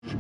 Good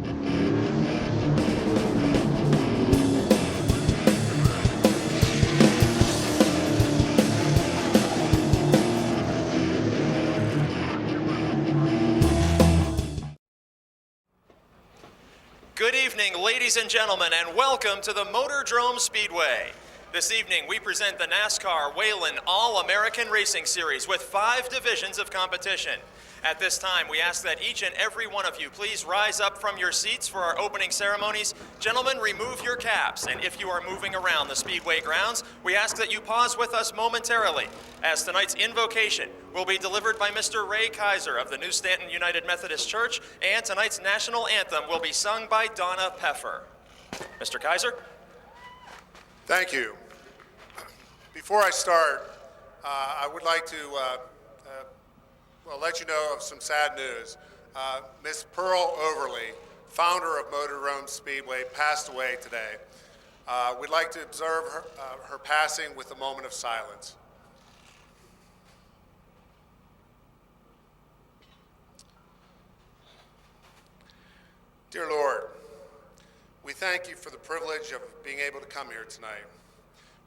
evening, ladies and gentlemen, and welcome to the Motordrome Speedway. This evening, we present the NASCAR Whelen All-American Racing Series with 5 divisions of competition. At this time, we ask that each and every one of you please rise up from your seats for our opening ceremonies. Gentlemen, remove your caps, and if you are moving around the Speedway grounds, we ask that you pause with us momentarily, as tonight's invocation will be delivered by Mr. Ray Kaiser of the New Stanton United Methodist Church, and tonight's national anthem will be sung by Donna Peffer. Mr. Kaiser? Thank you. Before I start, I would like to let you know of some sad news. Ms. Pearl Overly, founder of Motordrome Speedway, passed away today. We'd like to observe her passing with a moment of silence. Dear Lord, we thank you for the privilege of being able to come here tonight.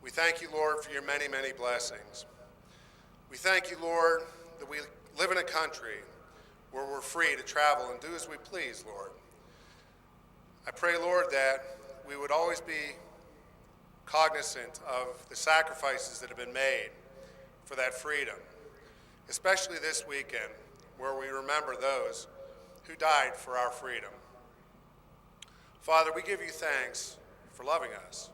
We thank you, Lord, for your many, many blessings. We thank you, Lord, that we live in a country where we're free to travel and do as we please, Lord. I pray, Lord, that we would always be cognizant of the sacrifices that have been made for that freedom, especially this weekend, where we remember those who died for our freedom. Father, we give you thanks for loving us.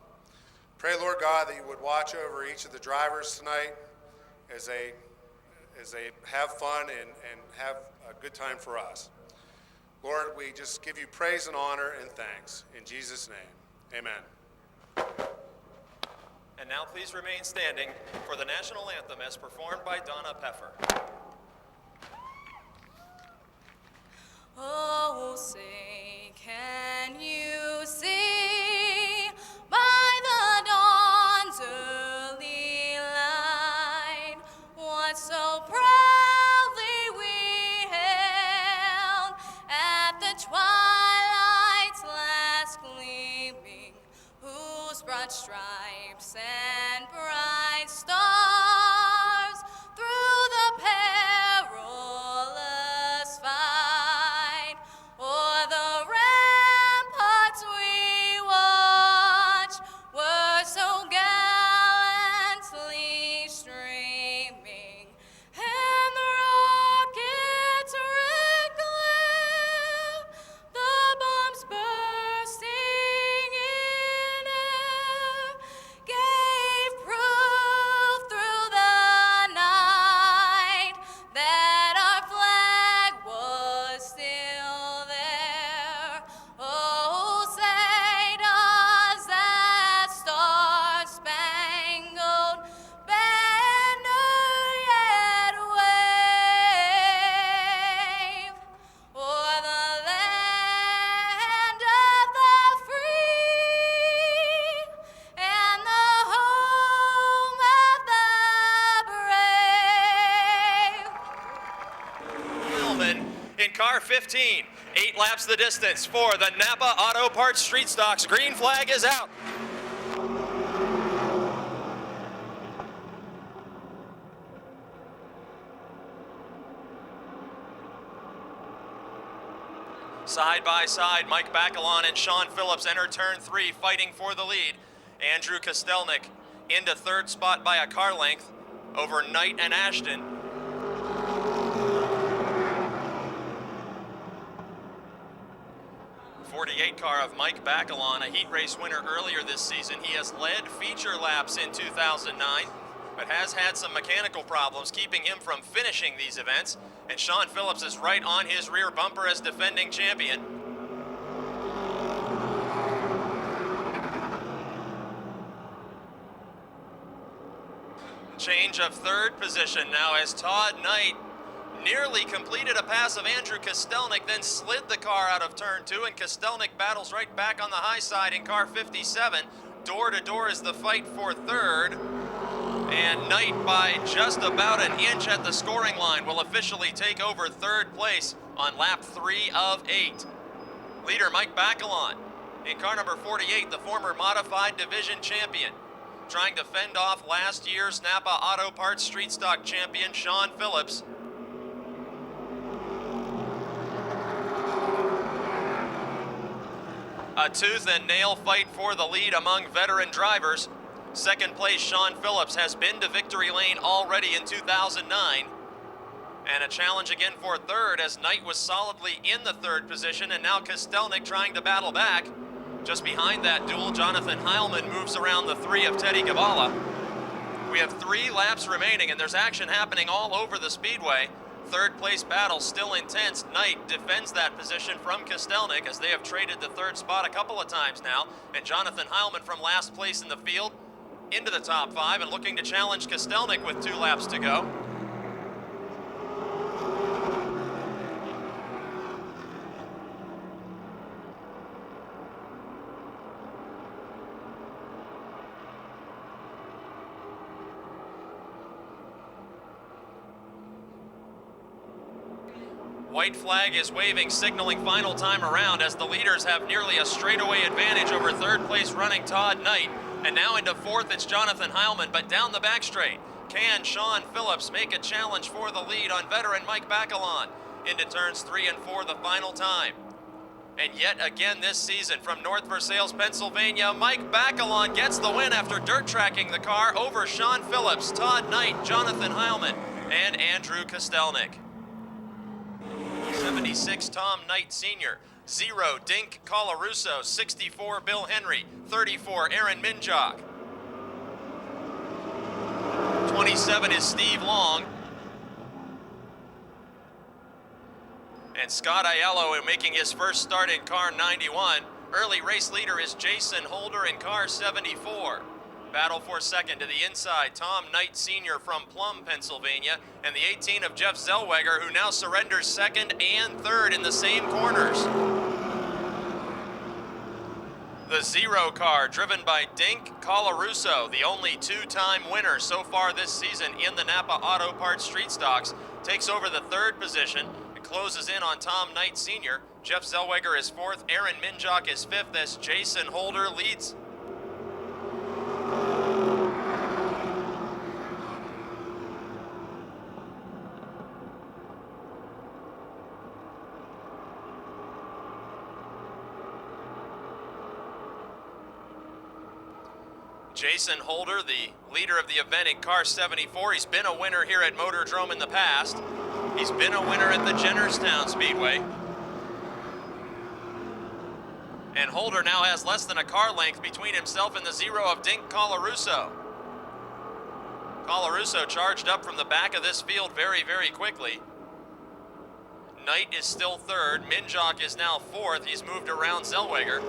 Pray, Lord God, that you would watch over each of the drivers tonight as they have fun and have a good time for us. Lord, we just give you praise and honor and thanks. In Jesus' name, amen. And now please remain standing for the national anthem as performed by Donna Peffer. Oh, say, can you see by the dawn's early light what so proudly we hailed at the twilight's last gleaming, whose broad stripes and bright stars through the perilous fight o'er the ramparts we watched were so gallantly streaming, and the rockets' red glare, the bombs bursting in air, gave proof through the night that our flag was still there. Oh, say does that star-spangled banner yet wave o'er the land of the free and the home of the brave? Wheelman in car 15, 8 laps the distance for the Napa Auto Parts Street Stocks. Green flag is out. Side by side, Mike Bacalon and Sean Phillips enter turn 3, fighting for the lead. Andrew Kostelnik into 3rd spot by a car length over Knight and Ashton. '48 car of Mike Bacalon, a heat race winner earlier this season. He has led feature laps in 2009, but has had some mechanical problems keeping him from finishing these events. And Sean Phillips is right on his rear bumper as defending champion. Change of 3rd position now as Todd Knight nearly completed a pass of Andrew Kostelnik, then slid the car out of turn 2, and Kostelnik battles right back on the high side in car 57. Door to door is the fight for 3rd. And Knight, by just about an inch at the scoring line, will officially take over 3rd place on lap 3 of 8. Leader Mike Bacalon. In car number 48, the former modified division champion. Trying to fend off last year's Napa Auto Parts Street Stock champion, Sean Phillips. A tooth and nail fight for the lead among veteran drivers. Second place, Sean Phillips, has been to victory lane already in 2009. And a challenge again for third, as Knight was solidly in the third position, and now Kostelnik trying to battle back. Just behind that duel, Jonathan Heilman moves around the three of Teddy Gabala. We have 3 laps remaining, and there's action happening all over the speedway. Third place battle still intense. Knight defends that position from Kostelnik, as they have traded the third spot a couple of times now. And Jonathan Heilman from last place in the field into the top 5 and looking to challenge Kostelnik with 2 laps to go. White flag is waving, signaling final time around, as the leaders have nearly a straightaway advantage over third place running Todd Knight. And now into fourth, it's Jonathan Heilman, but down the back straight. Can Sean Phillips make a challenge for the lead on veteran Mike Bacalon? Into turns 3 and 4, the final time. And yet again this season from North Versailles, Pennsylvania, Mike Bacalon gets the win after dirt tracking the car over Sean Phillips, Todd Knight, Jonathan Heilman, and Andrew Kostelnik. 76, Tom Knight Sr., 0, Dink Colarusso, 64, Bill Henry, 34, Aaron Minjock. 27 is Steve Long. And Scott Aiello making his first start in car 91. Early race leader is Jason Holder in car 74. Battle for second to the inside, Tom Knight Sr. from Plum, Pennsylvania, and the 18 of Jeff Zellweger, who now surrenders second and third in the same corners. The 0 car, driven by Dink Colarusso, the only 2-time winner so far this season in the Napa Auto Parts Street Stocks, takes over the third position and closes in on Tom Knight Sr. Jeff Zellweger is fourth, Aaron Minjock is fifth, as Jason Holder leads. Jason Holder, the leader of the event in car 74. He's been a winner here at Motordrome in the past. He's been a winner at the Jennerstown Speedway. And Holder now has less than a car length between himself and the 0 of Dink Colarusso. Colarusso charged up from the back of this field very, very quickly. Knight is still third. Minjock is now fourth. He's moved around Zellweger.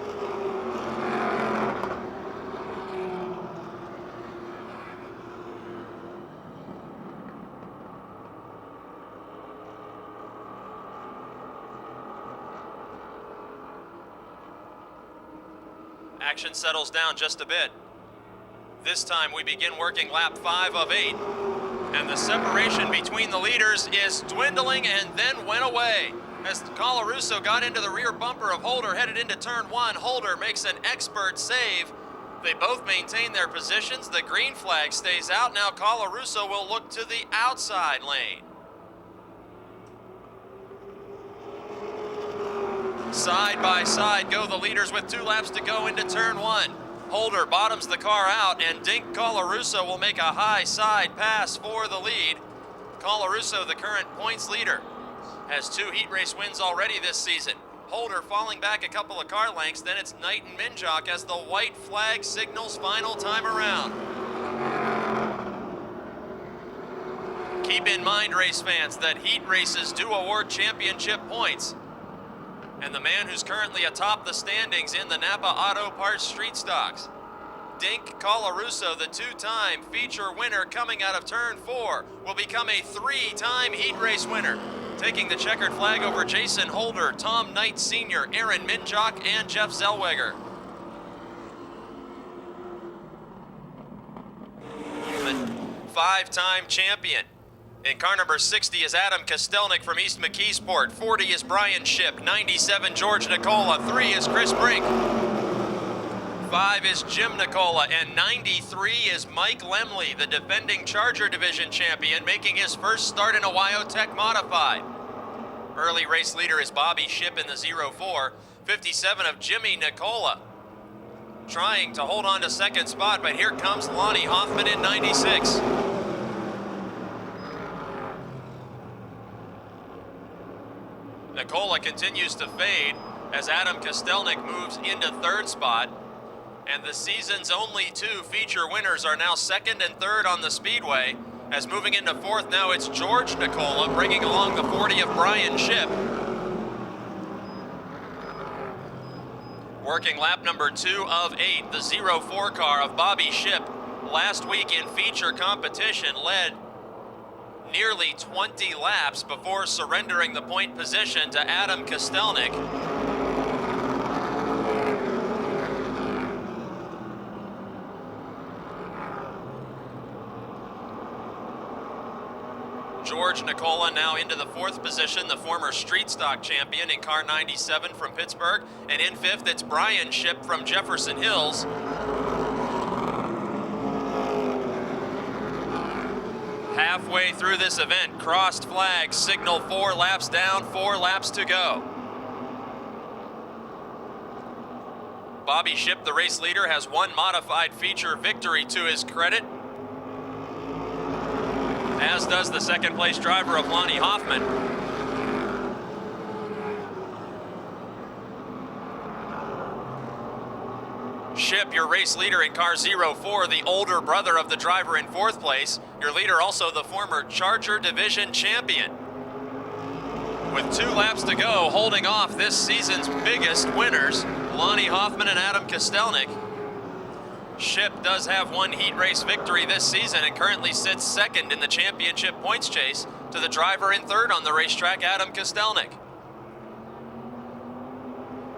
Action settles down just a bit. This time we begin working lap 5 of 8. And the separation between the leaders is dwindling and then went away. As Colarusso got into the rear bumper of Holder, headed into turn 1, Holder makes an expert save. They both maintain their positions. The green flag stays out. Now Colarusso will look to the outside lane. Side by side go the leaders with 2 laps to go into turn 1. Holder bottoms the car out, and Dink Colarusso will make a high side pass for the lead. Colarusso, the current points leader, has 2 heat race wins already this season. Holder falling back a couple of car lengths, then it's Knight and Minjock as the white flag signals final time around. Keep in mind, race fans, that heat races do award championship points. And the man who's currently atop the standings in the Napa Auto Parts Street Stocks, Dink Colarusso, the 2-time feature winner coming out of turn 4, will become a 3-time heat race winner, taking the checkered flag over Jason Holder, Tom Knight Sr., Aaron Minjock, and Jeff Zellweger. The 5-time champion In car number 60 is Adam Kostelnik from East McKeesport. 40 is Brian Ship. 97, George Nicola. 3 is Chris Brink. 5 is Jim Nicola. And 93 is Mike Lemley, the defending Charger Division champion, making his first start in a Wyotech Modified. Early race leader is Bobby Ship in the 04. 57 of Jimmy Nicola, trying to hold on to second spot, but here comes Lonnie Hoffman in 96. Nicola continues to fade as Adam Kostelnik moves into third spot, and the season's only 2 feature winners are now second and third on the Speedway, as moving into fourth now it's George Nicola bringing along the 40 of Brian Ship. Working lap number 2 of 8, the 04 car of Bobby Ship, last week in feature competition, led nearly 20 laps before surrendering the point position to Adam Kostelnik. George Nicola now into the 4th position, the former street stock champion in car 97 from Pittsburgh. And in 5th, it's Brian Ship from Jefferson Hills. Halfway through this event, crossed flags signal 4 laps down, 4 laps to go. Bobby Ship, the race leader, has 1 modified feature victory to his credit, as does the second place driver of Lonnie Hoffman. Ship, your race leader in car 04, the older brother of the driver in 4th place. Your leader also the former Charger Division champion. With 2 laps to go, holding off this season's biggest winners, Lonnie Hoffman and Adam Kostelnik. Ship does have 1 heat race victory this season and currently sits 2nd in the championship points chase to the driver in 3rd on the racetrack, Adam Kostelnik.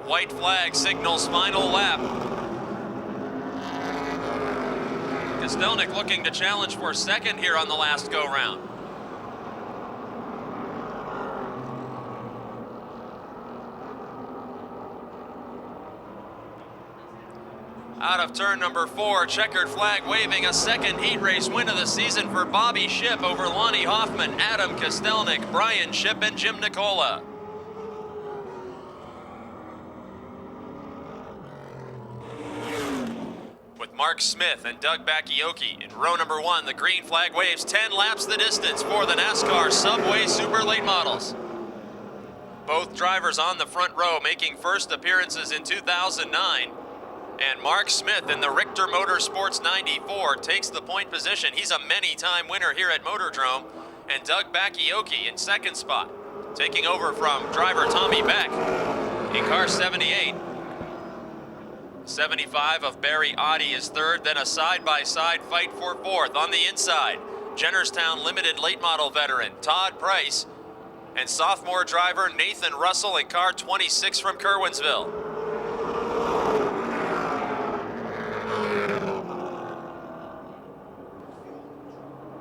White flag signals final lap. Kostelnik looking to challenge for 2nd here on the last go-round. Out of turn number 4, checkered flag waving, a 2nd heat race win of the season for Bobby Ship over Lonnie Hoffman, Adam Kostelnik, Brian Ship, and Jim Nicola. With Mark Smith and Doug Bakioki in row number 1, the green flag waves 10 laps the distance for the NASCAR Subway Super Late Models. Both drivers on the front row making first appearances in 2009. And Mark Smith in the Richter Motorsports 94 takes the point position. He's a many-time winner here at Motordrome. And Doug Bakioki in 2nd spot, taking over from driver Tommy Beck in car 78. 75 of Barry Oddie is 3rd, then a side-by-side fight for 4th. On the inside, Jennerstown Limited late model veteran Todd Price and sophomore driver Nathan Russell in car 26 from Kerwinsville.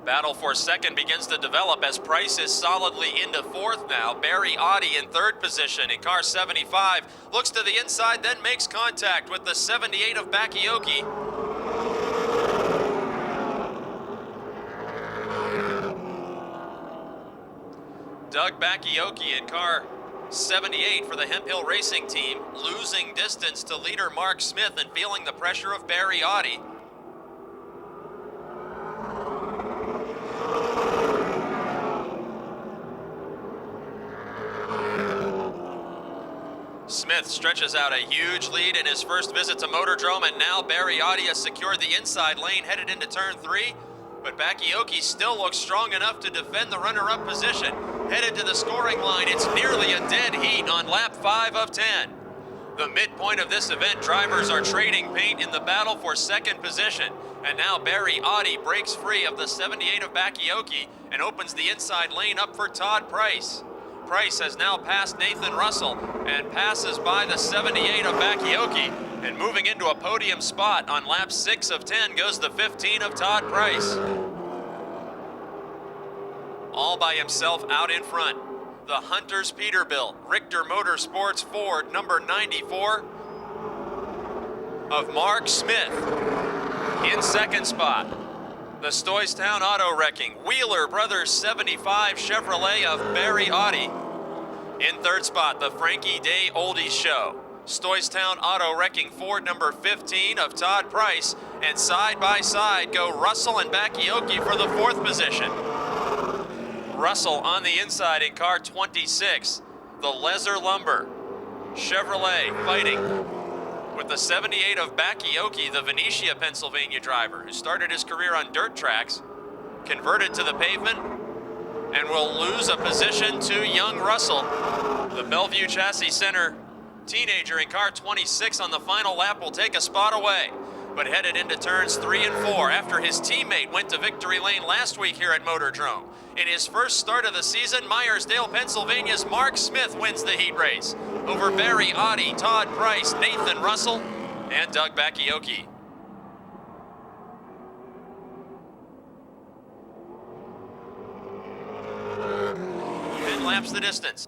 Battle for 2nd begins to develop as Price is solidly into 4th now. Barry Oddie in 3rd position in car 75. Looks to the inside, then makes contact with the 78 of Bakioki. Doug Bakioki in car 78 for the Hemp Hill Racing team, losing distance to leader Mark Smith and feeling the pressure of Barry Oddie. Smith stretches out a huge lead in his first visit to Motordrome, and now Barry Oddie has secured the inside lane headed into turn 3, but Bakioki still looks strong enough to defend the runner-up position. Headed to the scoring line, it's nearly a dead heat on lap 5 of 10. The midpoint of this event, drivers are trading paint in the battle for 2nd position, and now Barry Oddie breaks free of the 78 of Bakioki and opens the inside lane up for Todd Price. Price has now passed Nathan Russell and passes by the 78 of Bakioki, and moving into a podium spot on lap 6 of 10 goes the 15 of Todd Price. all by himself out in front. The Hunter's Peterbilt, Richter Motorsports Ford, number 94 of Mark Smith. In second spot, the Stoystown Auto Wrecking, Wheeler Brothers 75 Chevrolet of Barry Audi. In third spot, the Frankie Day Oldies Show, Stoystown Auto Wrecking Ford number 15 of Todd Price, and side by side go Russell and Bakioki for the fourth position. Russell on the inside in car 26, the Lezer Lumber Chevrolet fighting with the 78 of Bakioki, the Venetia, Pennsylvania driver who started his career on dirt tracks, converted to the pavement, and will lose a position to young Russell. The Bellevue Chassis Center teenager in car 26 on the final lap will take a spot away, but headed into turns 3 and 4 after his teammate went to victory lane last week here at Motordrome. In his first start of the season, Myersdale, Pennsylvania's Mark Smith wins the heat race over Barry Audi, Todd Price, Nathan Russell, and Doug Bakioki. 10 laps the distance.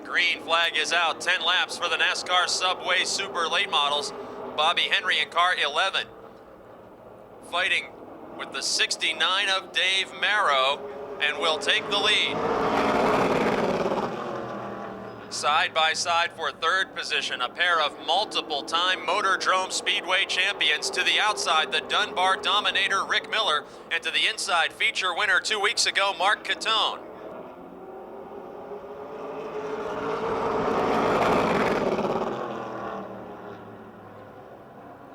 Green flag is out. 10 laps for the NASCAR Subway Super Late Models. Bobby Henry in car 11. Fighting with the 69 of Dave Marrow and will take the lead. Side by side for third position, a pair of multiple-time Motordrome Speedway champions. To the outside, the Dunbar Dominator Rick Miller, and to the inside, feature winner 2 weeks ago, Mark Catone.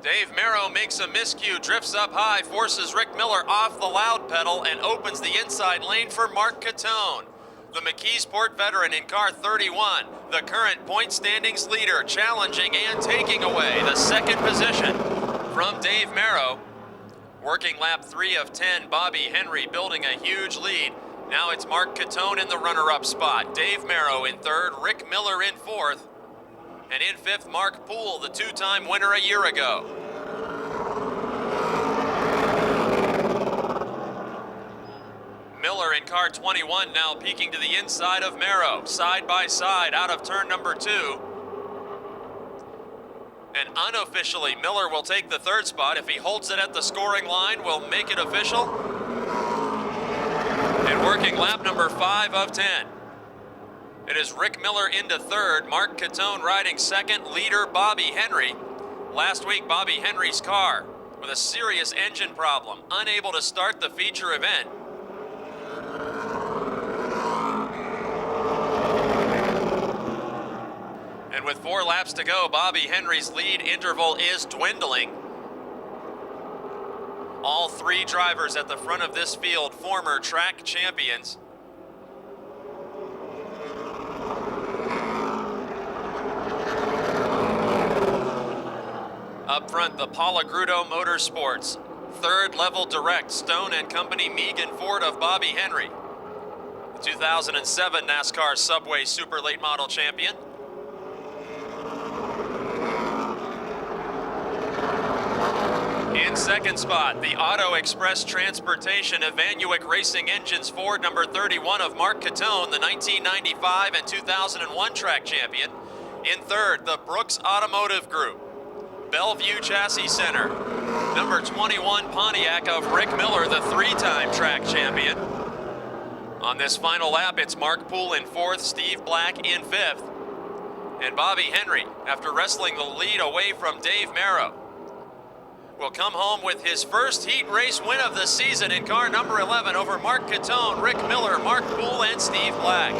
Dave Marrow makes a miscue, drifts up high, forces Rick Miller off the loud pedal, and opens the inside lane for Mark Catone. The McKeesport veteran in car 31, the current point standings leader, challenging and taking away the second position from Dave Marrow. Working lap 3 of 10, Bobby Henry building a huge lead. Now it's Mark Catone in the runner-up spot. Dave Marrow in third, Rick Miller in fourth. And in fifth, Mark Poole, the two-time winner a year ago. Miller in car 21 now peeking to the inside of Marrow, side by side out of turn number 2. And unofficially, Miller will take the third spot. If he holds it at the scoring line, we'll make it official. And working lap number 5 of 10. It is Rick Miller into third, Mark Catone riding second, leader Bobby Henry. Last week, Bobby Henry's car with a serious engine problem, unable to start the feature event. And with 4 laps to go, Bobby Henry's lead interval is dwindling. All 3 drivers at the front of this field, former track champions. Up front, the Palagrudo Motorsports, third level direct, Stone and Company Megan Ford of Bobby Henry, the 2007 NASCAR Subway Super Late Model champion. In second spot, the Auto Express Transportation Evanuic Racing Engines Ford number 31 of Mark Catone, the 1995 and 2001 track champion. In third, the Brooks Automotive Group, Bellevue Chassis Center, number 21 Pontiac of Rick Miller, the 3-time track champion. On this final lap, it's Mark Poole in fourth, Steve Black in fifth. And Bobby Henry, after wrestling the lead away from Dave Marrow, will come home with his first heat race win of the season in car number 11 over Mark Catone, Rick Miller, Mark Poole, and Steve Black.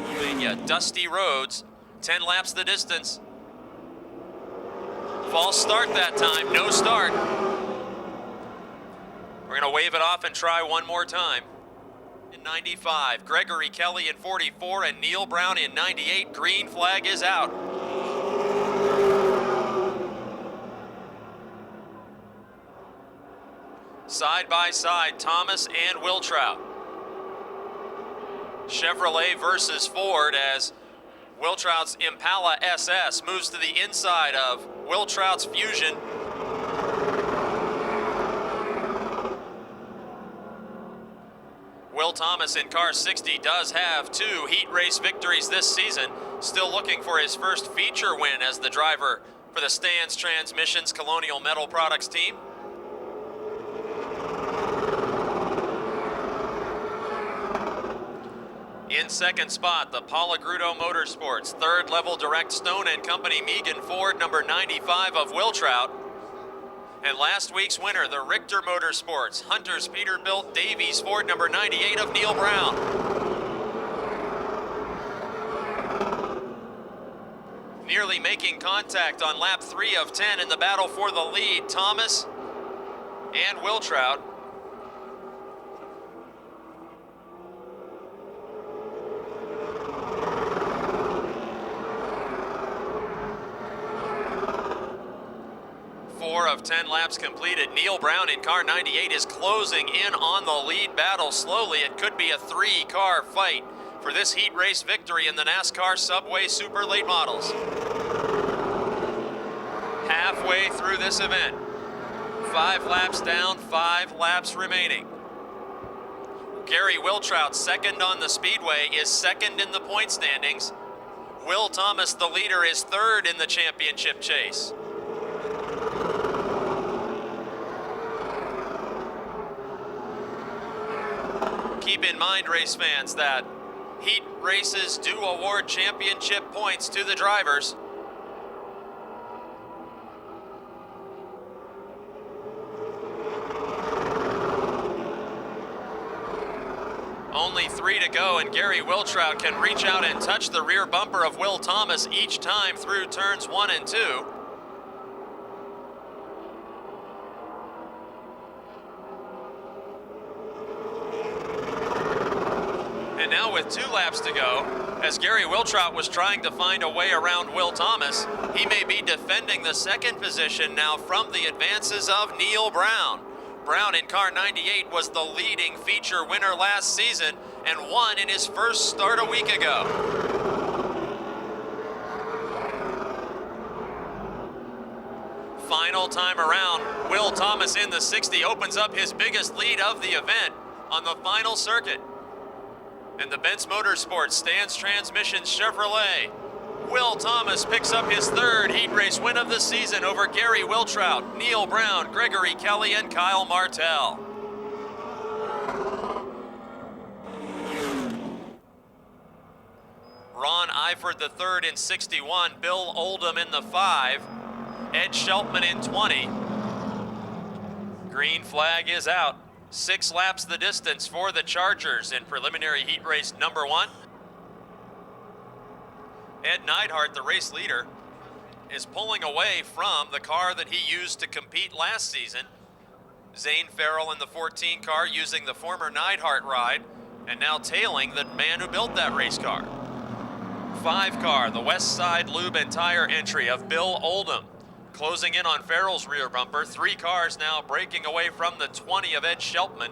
Pennsylvania, dusty roads, 10 laps the distance. False start that time, no start. We're gonna wave it off and try one more time. In 95, Gregory Kelly in 44 and Neil Brown in 98. Green flag is out. Side by side, Thomas and Wiltrout. Chevrolet versus Ford as Wiltrout's Impala SS moves to the inside of Wiltrout's Fusion. Will Thomas in car 60 does have 2 heat race victories this season, still looking for his first feature win as the driver for the Stans Transmissions Colonial Metal Products team. In second spot, the Palagrudo Motorsports, third level direct Stone & Company Megan Ford, number 95 of Wiltrout. And last week's winner, the Richter Motorsports, Hunter's Peterbilt Davies Ford, number 98 of Neil Brown. Nearly making contact on lap 3 of 10 in the battle for the lead, Thomas and Wiltrout. Of 10 laps completed. Neil Brown in car 98 is closing in on the lead battle slowly. It could be a 3-car fight for this heat race victory in the NASCAR Subway Super Late Models. Halfway through this event, 5 laps down, 5 laps remaining. Gary Wiltrout, second on the speedway, is second in the point standings. Will Thomas, the leader, is third in the championship chase. Keep in mind, race fans, that heat races do award championship points to the drivers. Only 3 to go, and Gary Wiltrout can reach out and touch the rear bumper of Will Thomas each time through turns 1 and 2. And now with 2 laps to go, as Gary Wiltrout was trying to find a way around Will Thomas, he may be defending the second position now from the advances of Neil Brown. Brown in car 98 was the leading feature winner last season and won in his first start a week ago. Final time around, Will Thomas in the 60 opens up his biggest lead of the event on the final circuit. And the Benz Motorsports Stans Transmissions Chevrolet, Will Thomas picks up his 3rd heat race win of the season over Gary Wiltrout, Neil Brown, Gregory Kelly, and Kyle Martell. Ron Eifert the 3rd in 61, Bill Oldham in the 5, Ed Scheltman in 20. Green flag is out. 6 laps the distance for the Chargers in preliminary heat race number 1. Ed Neidhart, the race leader, is pulling away from the car that he used to compete last season. Zane Farrell in the 14 car using the former Neidhart ride and now tailing the man who built that race car. 5 car, the West Side Lube and Tire entry of Bill Oldham, closing in on Farrell's rear bumper. 3 cars now breaking away from the 20 of Ed Scheltman.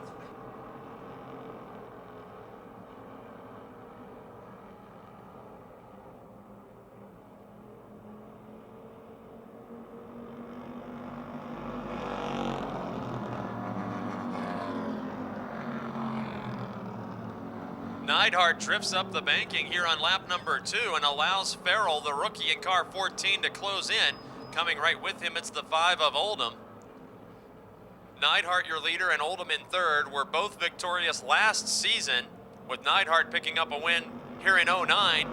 Neidhart drifts up the banking here on lap number 2 and allows Farrell, the rookie in car 14, to close in. Coming right with him, it's the 5 of Oldham. Neidhart, your leader, and Oldham in 3rd, were both victorious last season, with Neidhart picking up a win here in 09.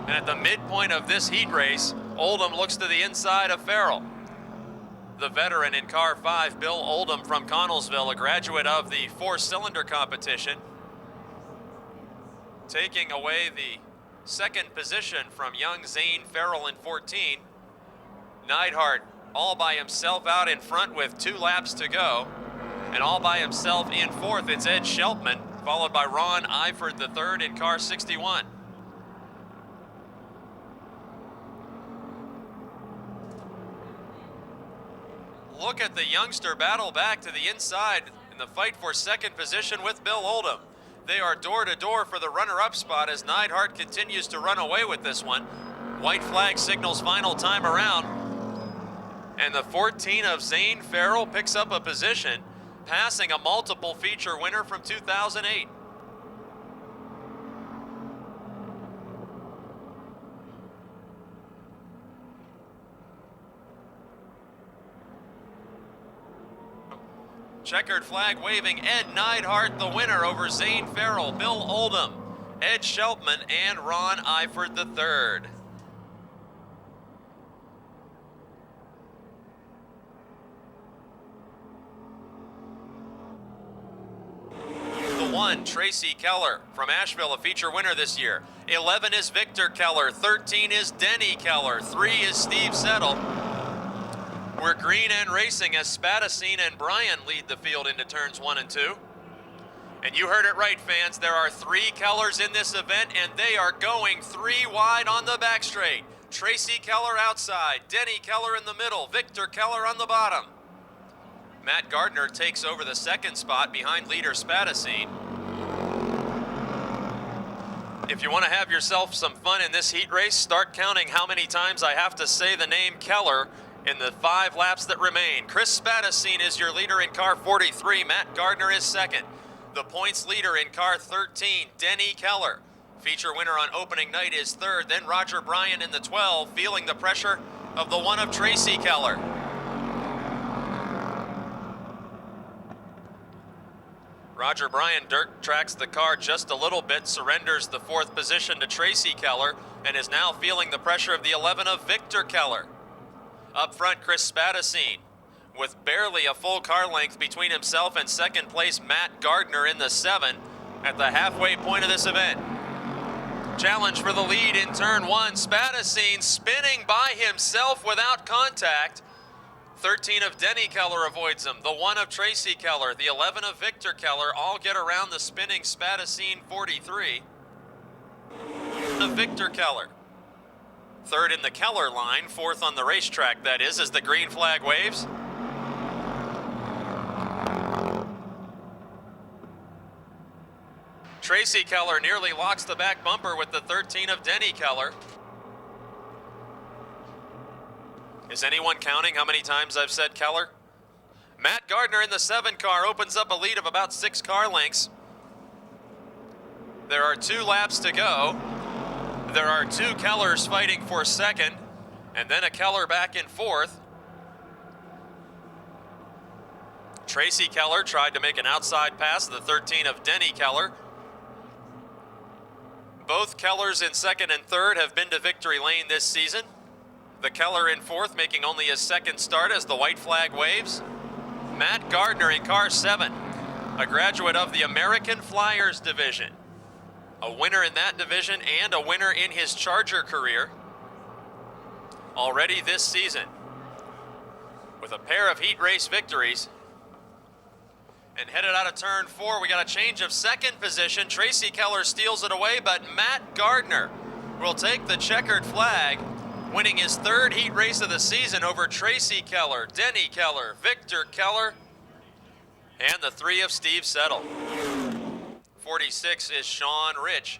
And at the midpoint of this heat race, Oldham looks to the inside of Farrell. The veteran in car 5, Bill Oldham from Connellsville, a graduate of the 4-cylinder competition, taking away the 2nd position from young Zane Farrell in 14. Neidhart all by himself out in front with 2 laps to go. And all by himself in 4th, it's Ed Scheltman, followed by Ron Eifert the 3rd in car 61. Look at the youngster battle back to the inside in the fight for 2nd position with Bill Oldham. They are door to door for the runner-up spot as Neidhart continues to run away with this one. White flag signals final time around. And the 14 of Zane Farrell picks up a position, passing a multiple feature winner from 2008. Checkered flag waving, Ed Neidhart the winner over Zane Farrell, Bill Oldham, Ed Sheltman, and Ron Eifert III. The 1, Tracy Keller from Asheville, a feature winner this year. 11 is Victor Keller, 13 is Denny Keller, 3 is Steve Settle. We're green and racing as Spadacine and Bryan lead the field into turns 1 and 2. And you heard it right, fans. There are 3 Kellers in this event, and they are going 3 wide on the back straight. Tracy Keller outside, Denny Keller in the middle, Victor Keller on the bottom. Matt Gardner takes over the second spot behind leader Spadacine. If you want to have yourself some fun in this heat race, start counting how many times I have to say the name Keller in the 5 laps that remain. Chris Spadacine is your leader in car 43. Matt Gardner is second. The points leader in car 13, Denny Keller. Feature winner on opening night is third. Then Roger Bryan in the 12, feeling the pressure of the 1 of Tracy Keller. Roger Bryan dirt tracks the car just a little bit, surrenders the 4th position to Tracy Keller, and is now feeling the pressure of the 11 of Victor Keller. Up front, Chris Spadacine, with barely a full car length between himself and second place Matt Gardner in the 7 at the halfway point of this event. Challenge for the lead in turn 1. Spadacine spinning by himself without contact. 13 of Denny Keller avoids him. The 1 of Tracy Keller, the 11 of Victor Keller, all get around the spinning Spadacine 43. The Victor Keller. Third in the Keller line, 4th on the racetrack, that is, as the green flag waves. Tracy Keller nearly locks the back bumper with the 13 of Denny Keller. Is anyone counting how many times I've said Keller? Matt Gardner in the 7 car opens up a lead of about 6 car lengths. There are 2 laps to go. There are 2 Kellers fighting for second, and then a Keller back in 4th. Tracy Keller tried to make an outside pass, the 13 of Denny Keller. Both Kellers in 2nd and 3rd have been to victory lane this season. The Keller in 4th making only his 2nd start as the white flag waves. Matt Gardner in car 7, a graduate of the American Flyers division. A winner in that division and a winner in his Charger career already this season with a pair of heat race victories. And headed out of turn 4, we got a change of 2nd position. Tracy Keller steals it away, but Matt Gardner will take the checkered flag, winning his 3rd heat race of the season over Tracy Keller, Denny Keller, Victor Keller, and the 3 of Steve Settle. 46 is Sean Rich.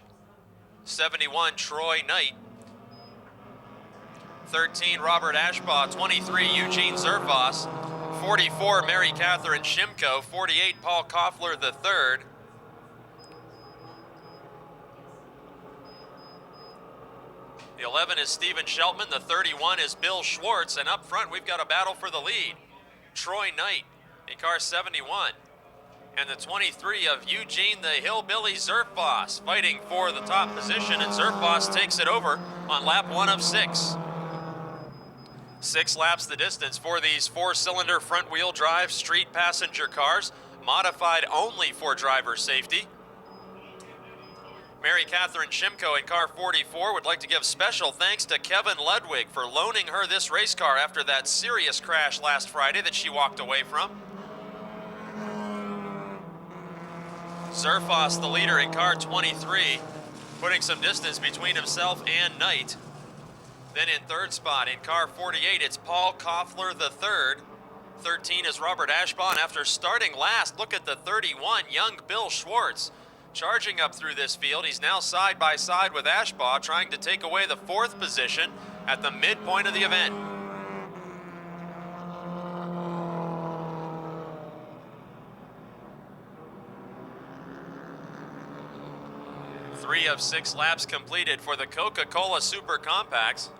71, Troy Knight. 13, Robert Ashbaugh. 23, Eugene Zerfoss. 44, Mary Catherine Shimko. 48, Paul Koffler III. The 11 is Stephen Sheltman. The 31 is Bill Schwartz. And up front, we've got a battle for the lead. Troy Knight in car 71. And the 23 of Eugene the Hillbilly Zerfoss fighting for the top position, and Zerfoss takes it over on lap 1 of 6. 6 laps the distance for these 4-cylinder front-wheel drive street passenger cars, modified only for driver safety. Mary Catherine Shimko in car 44 would like to give special thanks to Kevin Ludwig for loaning her this race car after that serious crash last Friday that she walked away from. Zerfoss, the leader in car 23, putting some distance between himself and Knight. Then in 3rd spot in car 48, it's Paul Koffler III. 13 is Robert Ashbaugh, and after starting last, look at the 31, young Bill Schwartz, charging up through this field. He's now side by side with Ashbaugh, trying to take away the 4th position at the midpoint of the event. Three of 6 laps completed for the Coca-Cola Super Compacts.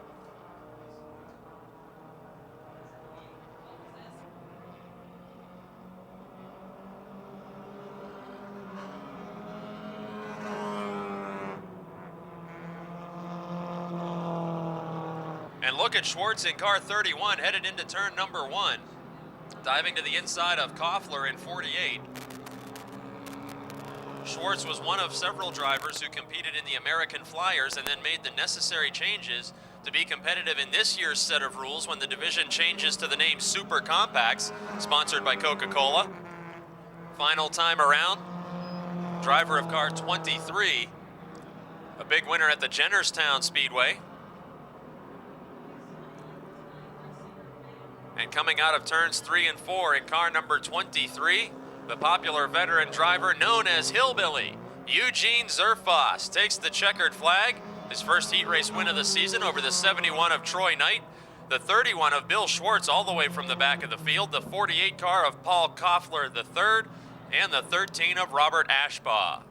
And look at Schwartz in car 31 headed into turn number 1, diving to the inside of Koffler in 48. Schwartz was one of several drivers who competed in the American Flyers and then made the necessary changes to be competitive in this year's set of rules when the division changes to the name Super Compacts, sponsored by Coca-Cola. Final time around, driver of car 23, a big winner at the Jennerstown Speedway. And coming out of turns 3 and 4 in car number 23, the popular veteran driver known as Hillbilly, Eugene Zerfoss, takes the checkered flag, his first heat race win of the season over the 71 of Troy Knight, the 31 of Bill Schwartz all the way from the back of the field, the 48 car of Paul Koffler III, and the 13 of Robert Ashbaugh.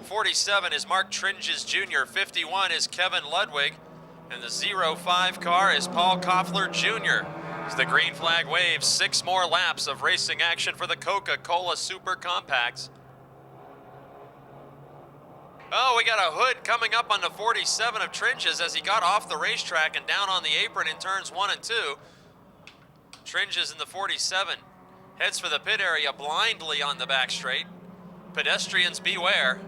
'47 is Mark Tringes Jr., 51 is Kevin Ludwig, and the 05 car is Paul Koffler Jr. As the green flag waves, 6 more laps of racing action for the Coca-Cola Super Compacts. Oh, we got a hood coming up on the 47 of Tringes as he got off the racetrack and down on the apron in turns 1 and 2. Tringes in the 47 heads for the pit area blindly on the back straight. Pedestrians beware.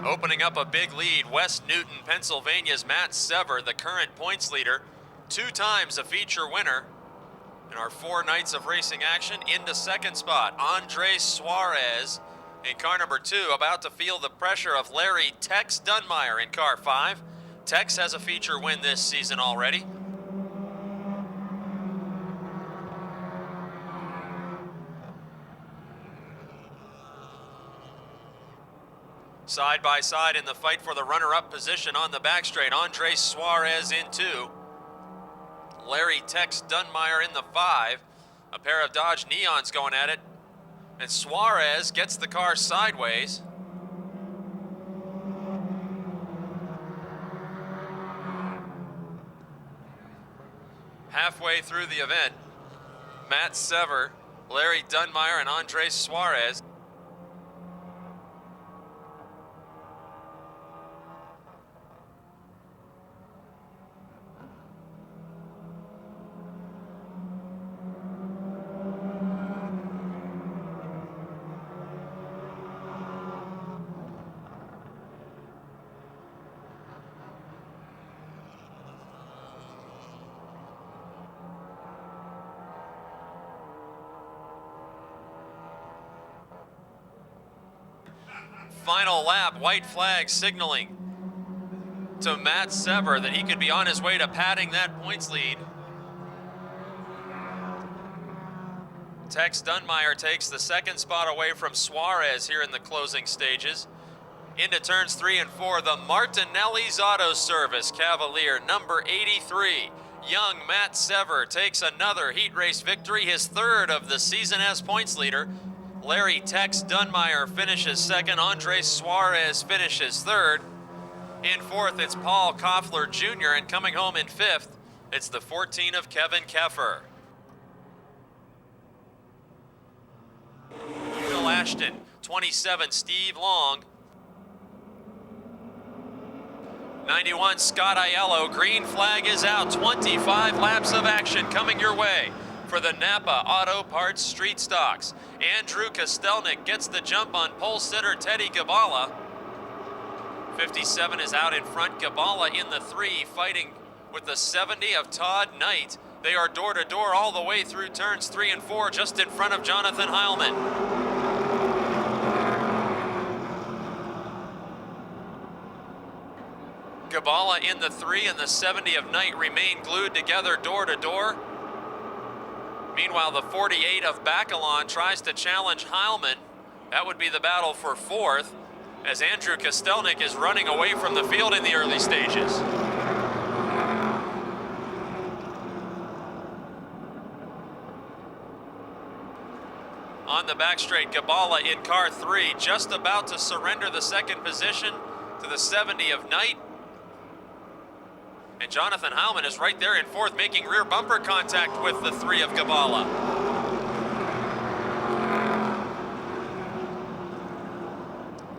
Opening up a big lead, West Newton, Pennsylvania's Matt Sever, the current points leader, 2 times a feature winner in our 4 nights of racing action. Into second spot, Andres Suarez in car number 2, about to feel the pressure of Larry Tex Dunmeyer in car 5. Tex has a feature win this season already. Side by side in the fight for the runner-up position on the back straight, Andres Suarez in 2. Larry Tex Dunmeyer in the 5. A pair of Dodge Neons going at it. And Suarez gets the car sideways. Halfway through the event, Matt Sever, Larry Dunmeyer, and Andres Suarez. Final lap, white flag signaling to Matt Sever that he could be on his way to padding that points lead. Tex Dunmeyer takes the second spot away from Suarez here in the closing stages. Into turns 3 and 4, the Martinelli's Auto Service Cavalier, number 83. Young Matt Sever takes another heat race victory, his 3rd of the season as points leader. Larry Tex Dunmeyer finishes 2nd. Andres Suarez finishes 3rd. In 4th, it's Paul Koffler Jr., and coming home in 5th, it's the 14 of Kevin Keffer. Phil Ashton, 27, Steve Long. 91, Scott Aiello. Green flag is out. 25 laps of action coming your way for the Napa Auto Parts Street Stocks. Andrew Kostelnik gets the jump on pole sitter Teddy Gabala. 57 is out in front. Gabala in the 3, fighting with the 70 of Todd Knight. They are door to door all the way through turns 3 and 4, just in front of Jonathan Heilman. Gabala in the 3 and the 70 of Knight remain glued together door to door. Meanwhile, the 48 of Bacalon tries to challenge Heilman. That would be the battle for 4th, as Andrew Kostelnik is running away from the field in the early stages. On the back straight, Gabala in car 3, just about to surrender the 2nd position to the 70 of Knight. And Jonathan Heilman is right there in 4th, making rear bumper contact with the 3 of Gabala.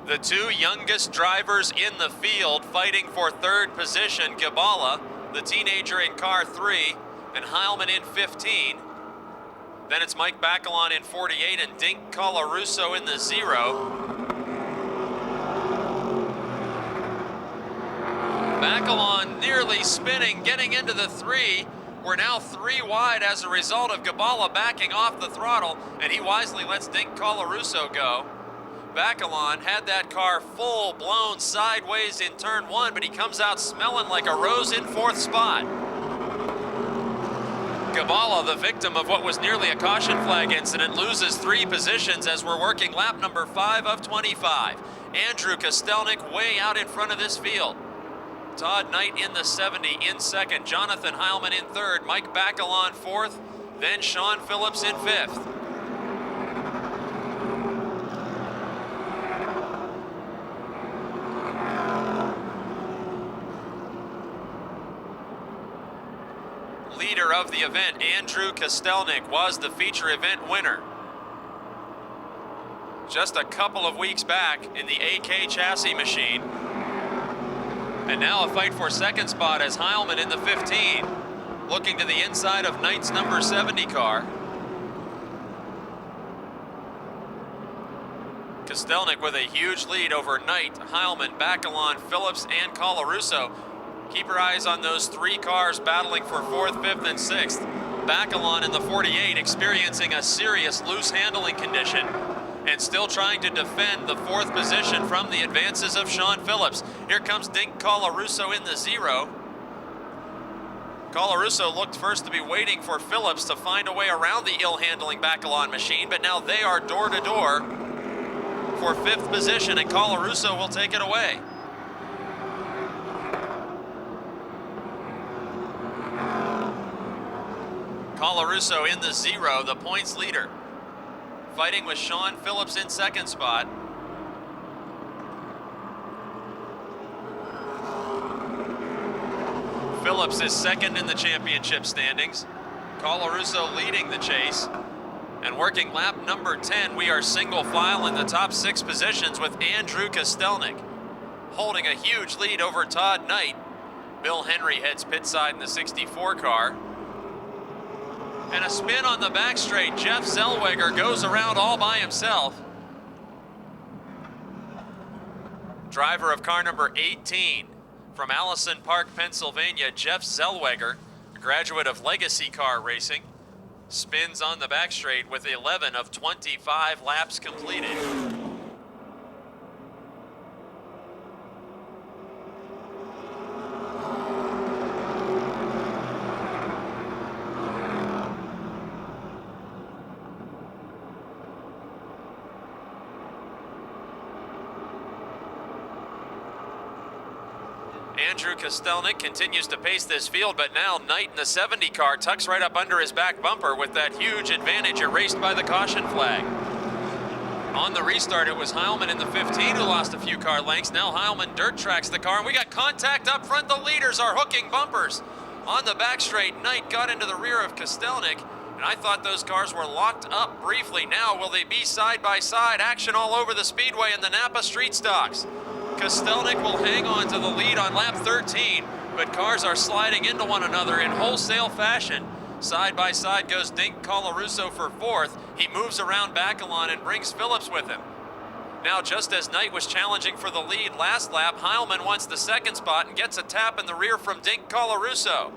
The 2 youngest drivers in the field fighting for 3rd position, Gabala, the teenager in car 3, and Heilman in 15. Then it's Mike Bacalon in 48 and Dink Colarusso in the 0. Bacalon nearly spinning, getting into the 3. We're now 3 wide as a result of Gabala backing off the throttle, and he wisely lets Dink Colarusso go. Bacalon had that car full-blown sideways in turn 1, but he comes out smelling like a rose in 4th spot. Gabala, the victim of what was nearly a caution flag incident, loses 3 positions as we're working lap number 5 of 25. Andrew Kostelnik way out in front of this field. Todd Knight in the 70 in 2nd, Jonathan Heilman in 3rd, Mike Bacalon 4th, then Sean Phillips in 5th. Leader of the event, Andrew Kostelnik, was the feature event winner. Just a couple of weeks back in the AK chassis machine. And now a fight for 2nd spot as Heilman in the 15, looking to the inside of Knight's number 70 car. Kostelnik with a huge lead over Knight, Heilman, Bacalon, Phillips, and Colarusso. Keep your eyes on those 3 cars battling for 4th, 5th, and 6th. Bacalon in the 48 experiencing a serious loose handling condition and still trying to defend the 4th position from the advances of Sean Phillips. Here comes Dink Colarusso in the 0. Colarusso looked first to be waiting for Phillips to find a way around the ill-handling Bacalon machine, but now they are door to door for 5th position, and Colarusso will take it away. Colarusso in the 0, the points leader, fighting with Sean Phillips in 2nd spot. Phillips is 2nd in the championship standings. Colarusso leading the chase. And working lap number 10, we are single file in the top 6 positions with Andrew Kostelnik holding a huge lead over Todd Knight. Bill Henry heads pit side in the 64 car. And a spin on the back straight. Jeff Zellweger goes around all by himself. Driver of car number 18 from Allison Park, Pennsylvania, Jeff Zellweger, a graduate of Legacy Car Racing, spins on the back straight with 11 of 25 laps completed. Andrew Kostelnik continues to pace this field, but now Knight in the 70 car tucks right up under his back bumper with that huge advantage erased by the caution flag. On the restart, it was Heilman in the 15 who lost a few car lengths. Now Heilman dirt tracks the car, and we got contact up front. The leaders are hooking bumpers. On the back straight, Knight got into the rear of Kostelnik, and I thought those cars were locked up briefly. Now will they be side by side? Action all over the speedway and the Napa street stocks. Kostelnik will hang on to the lead on lap 13, but cars are sliding into one another in wholesale fashion. Side by side goes Dink Colarusso for 4th. He moves around Bacalon and brings Phillips with him. Now, just as Knight was challenging for the lead last lap, Heilman wants the 2nd spot and gets a tap in the rear from Dink Colarusso.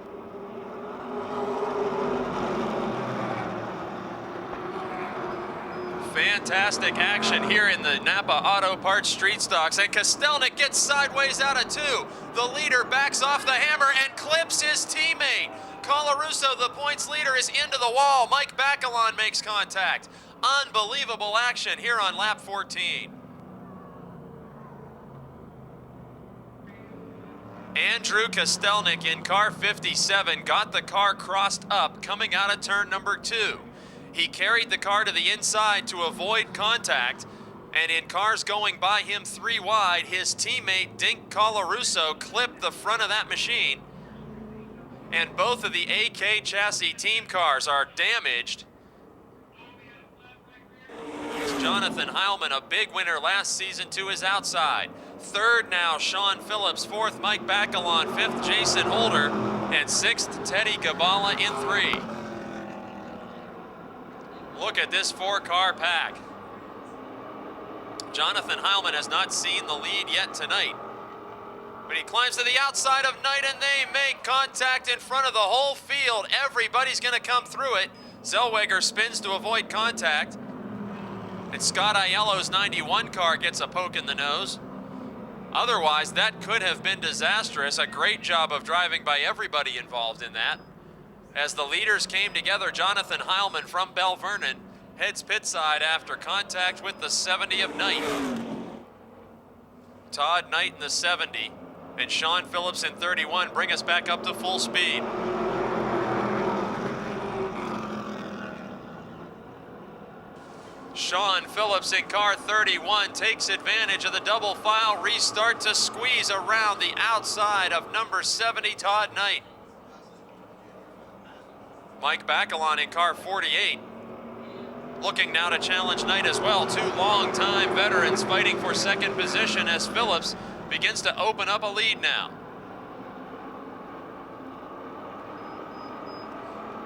Fantastic action here in the Napa Auto Parts Street Stocks, and Kostelnik gets sideways out of 2. The leader backs off the hammer and clips his teammate. Colarusso, the points leader, is into the wall. Mike Bacalon makes contact. Unbelievable action here on lap 14. Andrew Kostelnik in car 57 got the car crossed up coming out of turn number 2. He carried the car to the inside to avoid contact, and in cars going by him 3 wide, his teammate Dink Colarusso clipped the front of that machine, and both of the AK chassis team cars are damaged. Jonathan Heilman, a big winner last season, to his outside. 3rd now, Sean Phillips. 4th, Mike Bacalon. 5th, Jason Holder. And 6th, Teddy Gabala in 3. Look at this 4-car pack. Jonathan Heilman has not seen the lead yet tonight, but he climbs to the outside of Knight, and they make contact in front of the whole field. Everybody's going to come through it. Zellweger spins to avoid contact, and Scott Aiello's 91 car gets a poke in the nose. Otherwise, that could have been disastrous. A great job of driving by everybody involved in that. As the leaders came together, Jonathan Heilman from Bell Vernon heads pitside after contact with the 70 of Knight. Todd Knight in the 70 and Sean Phillips in 31 bring us back up to full speed. Sean Phillips in car 31 takes advantage of the double file restart to squeeze around the outside of number 70, Todd Knight. Mike Bacalon in car 48, looking now to challenge Knight as well. 2 long-time veterans fighting for 2nd position as Phillips begins to open up a lead now.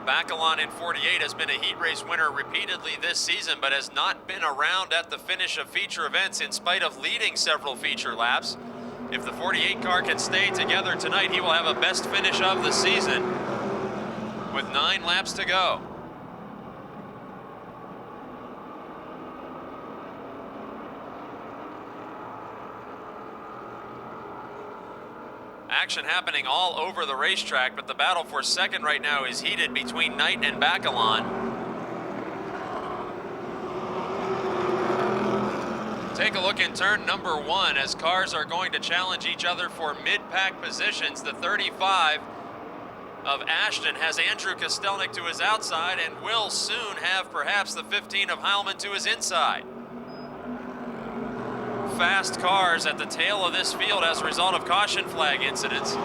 Bacalon in 48 has been a heat race winner repeatedly this season, but has not been around at the finish of feature events in spite of leading several feature laps. If the 48 car can stay together tonight, he will have a best finish of the season with 9 laps to go. Action happening all over the racetrack, but the battle for 2nd right now is heated between Knight and Bacalon. Take a look in turn number 1 as cars are going to challenge each other for mid-pack positions. The 35 of Ashton has Andrew Kostelnik to his outside and will soon have perhaps the 15 of Heilman to his inside. Fast cars at the tail of this field as a result of caution flag incidents.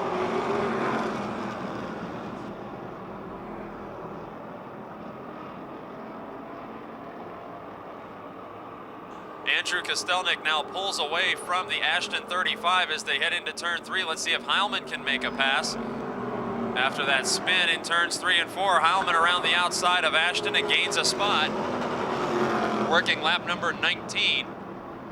Andrew Kostelnik now pulls away from the Ashton 35 as they head into turn 3. Let's see if Heilman can make a pass. After that spin in turns 3 and 4, Heilman around the outside of Ashton and gains a spot. Working lap number 19.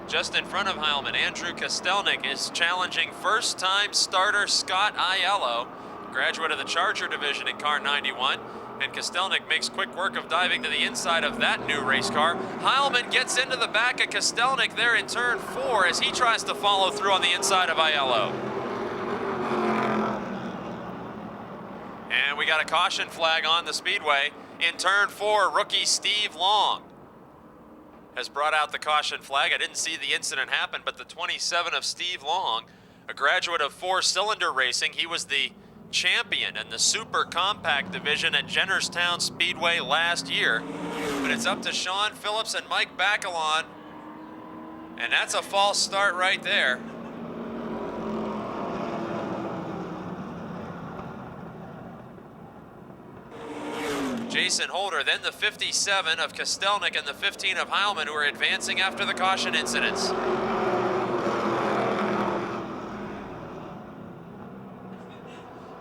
Just in front of Heilman, Andrew Kostelnik is challenging first-time starter Scott Aiello, graduate of the Charger division in car 91. And Kostelnik makes quick work of diving to the inside of that new race car. Heilman gets into the back of Kostelnik there in turn 4 as he tries to follow through on the inside of Aiello. And we got a caution flag on the speedway. In turn 4, rookie Steve Long has brought out the caution flag. I didn't see the incident happen, but the 27 of Steve Long, a graduate of 4-cylinder racing, he was the champion in the super compact division at Jennerstown Speedway last year. But it's up to Sean Phillips and Mike Bacalon, and that's a false start right there. Jason Holder, then the 57 of Kostelnik and the 15 of Heilman, who are advancing after the caution incidents.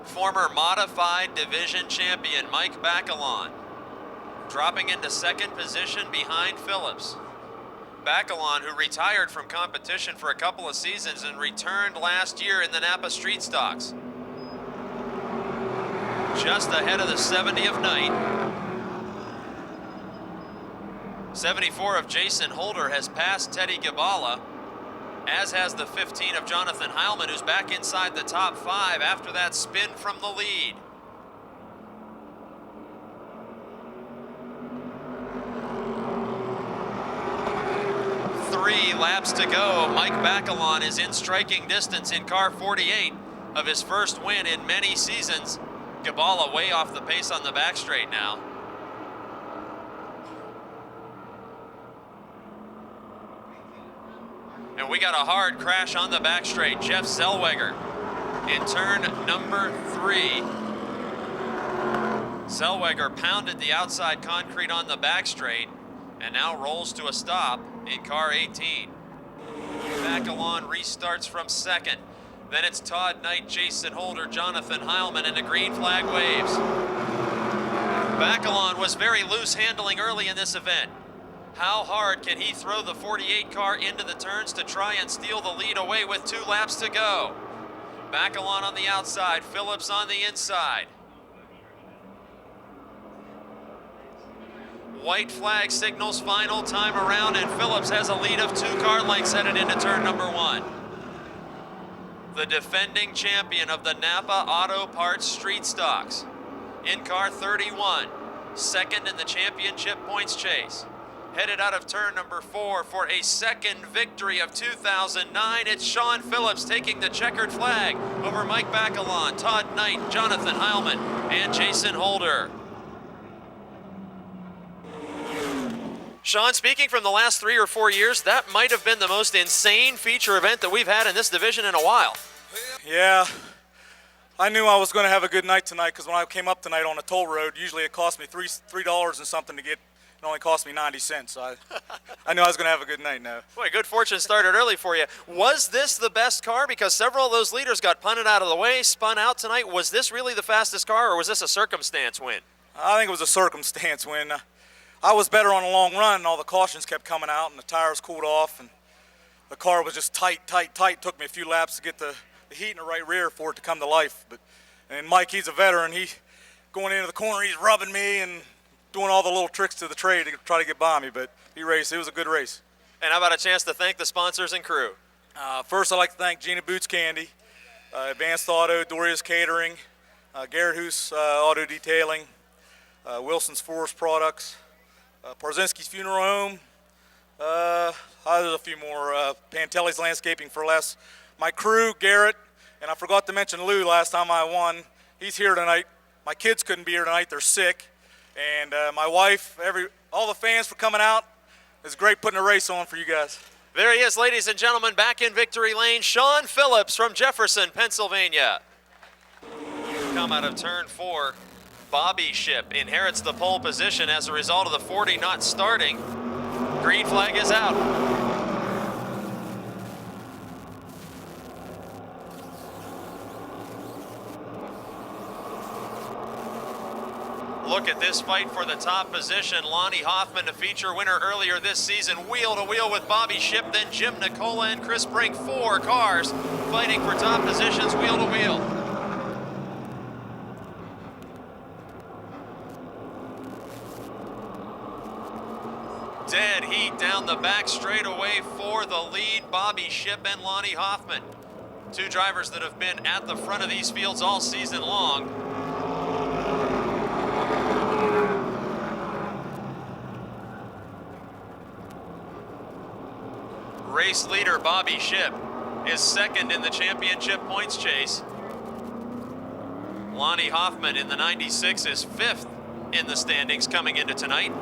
Former modified division champion Mike Bacalon dropping into 2nd position behind Phillips. Bacalon, who retired from competition for a couple of seasons and returned last year in the Napa Street Stocks. Just ahead of the 70 of Knight. 74 of Jason Holder has passed Teddy Gibala, as has the 15 of Jonathan Heilman, who's back inside the top 5 after that spin from the lead. Three laps to go. Mike Bacalon is in striking distance in car 48 of his first win in many seasons. Gibala way off the pace on the back straight now. And we got a hard crash on the back straight. Jeff Zellweger in turn number 3. Zellweger pounded the outside concrete on the back straight and now rolls to a stop in car 18. Bacalon restarts from second. Then it's Todd Knight, Jason Holder, Jonathan Heilman, and the green flag waves. Bacalon was very loose handling early in this event. How hard can he throw the 48 car into the turns to try and steal the lead away with 2 laps to go? Bacalon on the outside, Phillips on the inside. White flag signals final time around, and Phillips has a lead of 2 car lengths headed into turn number 1. The defending champion of the Napa Auto Parts Street Stocks in car 31, second in the championship points chase. Headed out of turn number 4 for a second victory of 2009. It's Sean Phillips taking the checkered flag over Mike Bacalon, Todd Knight, Jonathan Heilman, and Jason Holder. Sean, speaking from the last 3 or 4 years, that might have been the most insane feature event that we've had in this division in a while. Yeah, I knew I was going to have a good night tonight because when I came up tonight on a toll road, usually it cost me $3 and something to get. It only cost me 90 cents. So I knew I was going to have a good night now. Boy, good fortune started early for you. Was this the best car? Because several of those leaders got punted out of the way, spun out tonight. Was this really the fastest car, or was this a circumstance win? I think it was a circumstance win. I was better on a long run, and all the cautions kept coming out, and the tires cooled off, and the car was just tight. Took me a few laps to get the heat in the right rear for it to come to life. And Mike, he's a veteran. He going into the corner, he's rubbing me and doing all the little tricks to the trade to try to get by me, but he raced. It was a good race. And how about a chance to thank the sponsors and crew? First, I'd like to thank Gina Boots Candy, Advanced Auto, Doria's Catering, Garrett Hoos Auto Detailing, Wilson's Forest Products, Parzinski's Funeral Home. There's a few more. Pantelli's Landscaping for Less. My crew, Garrett, and I forgot to mention Lou last time I won. He's here tonight. My kids couldn't be here tonight. They're sick. And my wife, all the fans for coming out. It's great putting a race on for you guys. There he is, ladies and gentlemen, back in victory lane, Sean Phillips from Jefferson, Pennsylvania. Come out of turn 4. Bobby Ship inherits the pole position as a result of the 40 not starting. Green flag is out. Look at this fight for the top position. Lonnie Hoffman, the feature winner earlier this season, wheel to wheel with Bobby Ship, then Jim Nicola and Chris Brink. 4 cars fighting for top positions wheel to wheel. Dead heat down the back straightaway for the lead, Bobby Ship and Lonnie Hoffman. 2 drivers that have been at the front of these fields all season long. Race leader Bobby Ship is second in the championship points chase. Lonnie Hoffman in the 96 is 5th in the standings coming into tonight.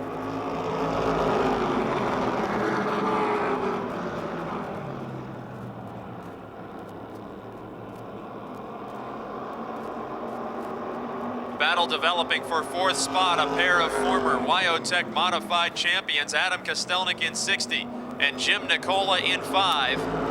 Battle developing for 4th spot, a pair of former Wyotech modified champions, Adam Kostelnik in 60 and Jim Nicola in 5.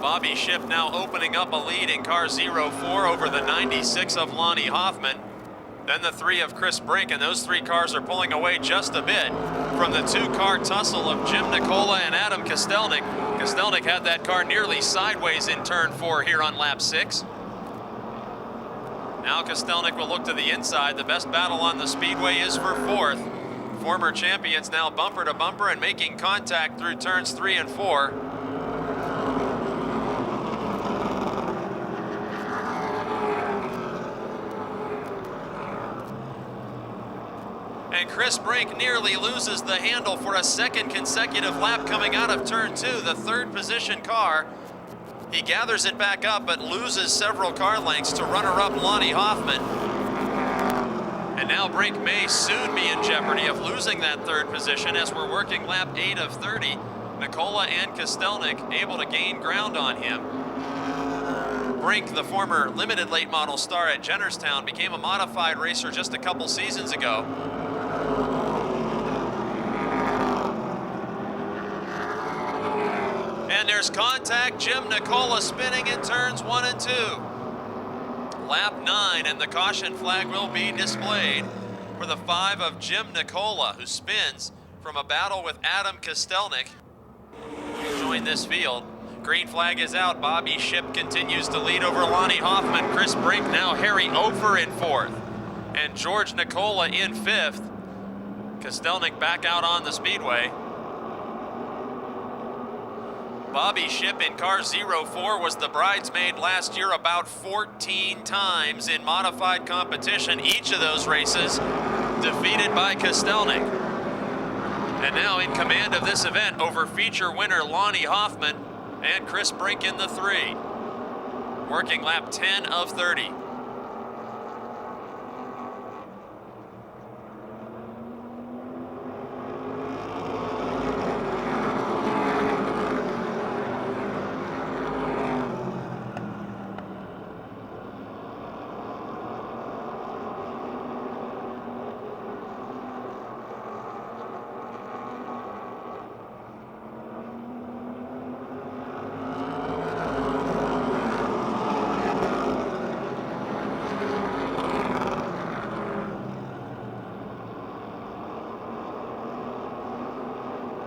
Bobby Shipp now opening up a lead in car 04 over the 96 of Lonnie Hoffman. Then the 3 of Chris Brink, and those 3 cars are pulling away just a bit from the 2-car tussle of Jim Nicola and Adam Kostelnik. Kostelnik had that car nearly sideways in turn 4 here on lap 6. Now Kostelnik will look to the inside. The best battle on the speedway is for 4th. Former champions now bumper to bumper and making contact through turns 3 and 4. And Chris Brink nearly loses the handle for a second consecutive lap coming out of turn 2, the 3rd position car. He gathers it back up but loses several car lengths to runner-up Lonnie Hoffman. And now Brink may soon be in jeopardy of losing that 3rd position as we're working lap 8 of 30. Nicola and Kostelnik able to gain ground on him. Brink, the former limited late model star at Jennerstown, became a modified racer just a couple seasons ago. And there's contact. Jim Nicola spinning in turns 1 and 2. Lap 9, and the caution flag will be displayed for the 5 of Jim Nicola, who spins from a battle with Adam Kostelnik. Join this field. Green flag is out. Bobby Shipp continues to lead over Lonnie Hoffman. Chris Brink now Harry Ofer in 4th. And George Nicola in 5th. Kostelnik back out on the speedway. Bobby Shipp in car 04 was the bridesmaid last year about 14 times in modified competition, each of those races defeated by Kostelnik. And now in command of this event over feature winner Lonnie Hoffman and Chris Brink in the 3. Working lap 10 of 30.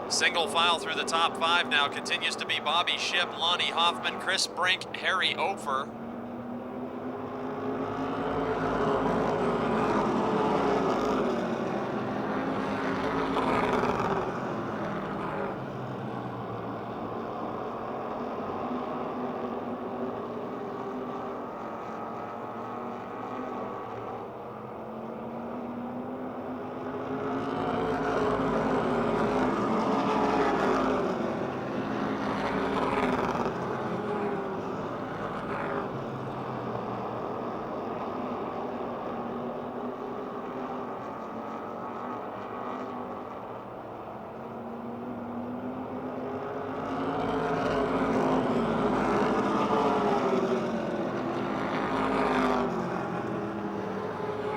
Single file through the top 5 now continues to be Bobby Shipp, Lonnie Hoffman, Chris Brink, Harry Ofer.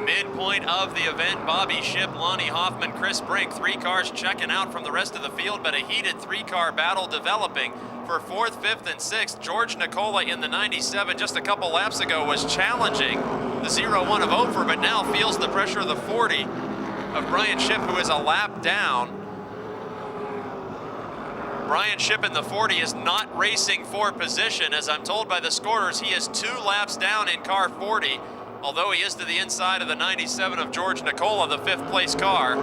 Midpoint of the event, Bobby Shipp, Lonnie Hoffman, Chris Brink, 3 cars checking out from the rest of the field, but a heated 3-car battle developing for 4th, 5th, and 6th. George Nicola in the 97 just a couple laps ago was challenging the 01 of Ofer, but now feels the pressure of the 40 of Brian Shipp, who is a lap down. Brian Shipp in the 40 is not racing for position. As I'm told by the scorers, he is 2 laps down in car 40. Although he is to the inside of the 97 of George Nicola, the 5th place car.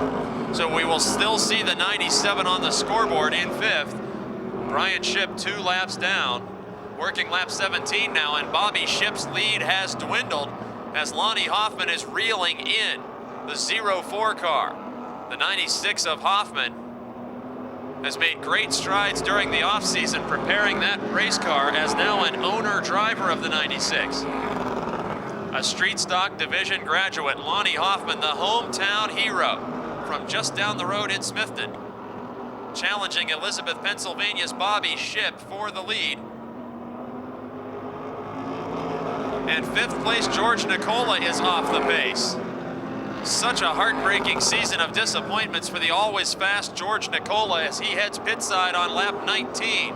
So we will still see the 97 on the scoreboard in 5th. Brian Shipp 2 laps down, working lap 17 now, and Bobby Shipp's lead has dwindled as Lonnie Hoffman is reeling in the 04 car. The 96 of Hoffman has made great strides during the offseason preparing that race car as now an owner driver of the 96. A street stock division graduate, Lonnie Hoffman, the hometown hero from just down the road in Smithton, challenging Elizabeth, Pennsylvania's Bobby Shipp for the lead. And 5th place George Nicola is off the pace. Such a heartbreaking season of disappointments for the always fast George Nicola as he heads pit side on lap 19.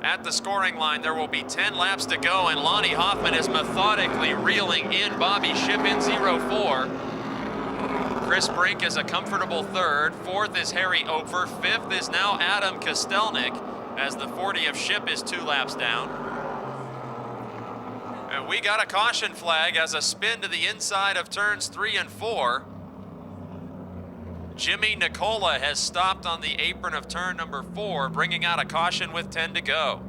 At the scoring line, there will be 10 laps to go, and Lonnie Hoffman is methodically reeling in Bobby Shipp in 0-4. Chris Brink is a comfortable third. Fourth is Harry Opfer. Fifth is now Adam Kostelnik, as the 40 of Shipp is 2 laps down. And we got a caution flag as a spin to the inside of turns 3 and 4. Jimmy Nicola has stopped on the apron of turn number 4, bringing out a caution with 10 to go.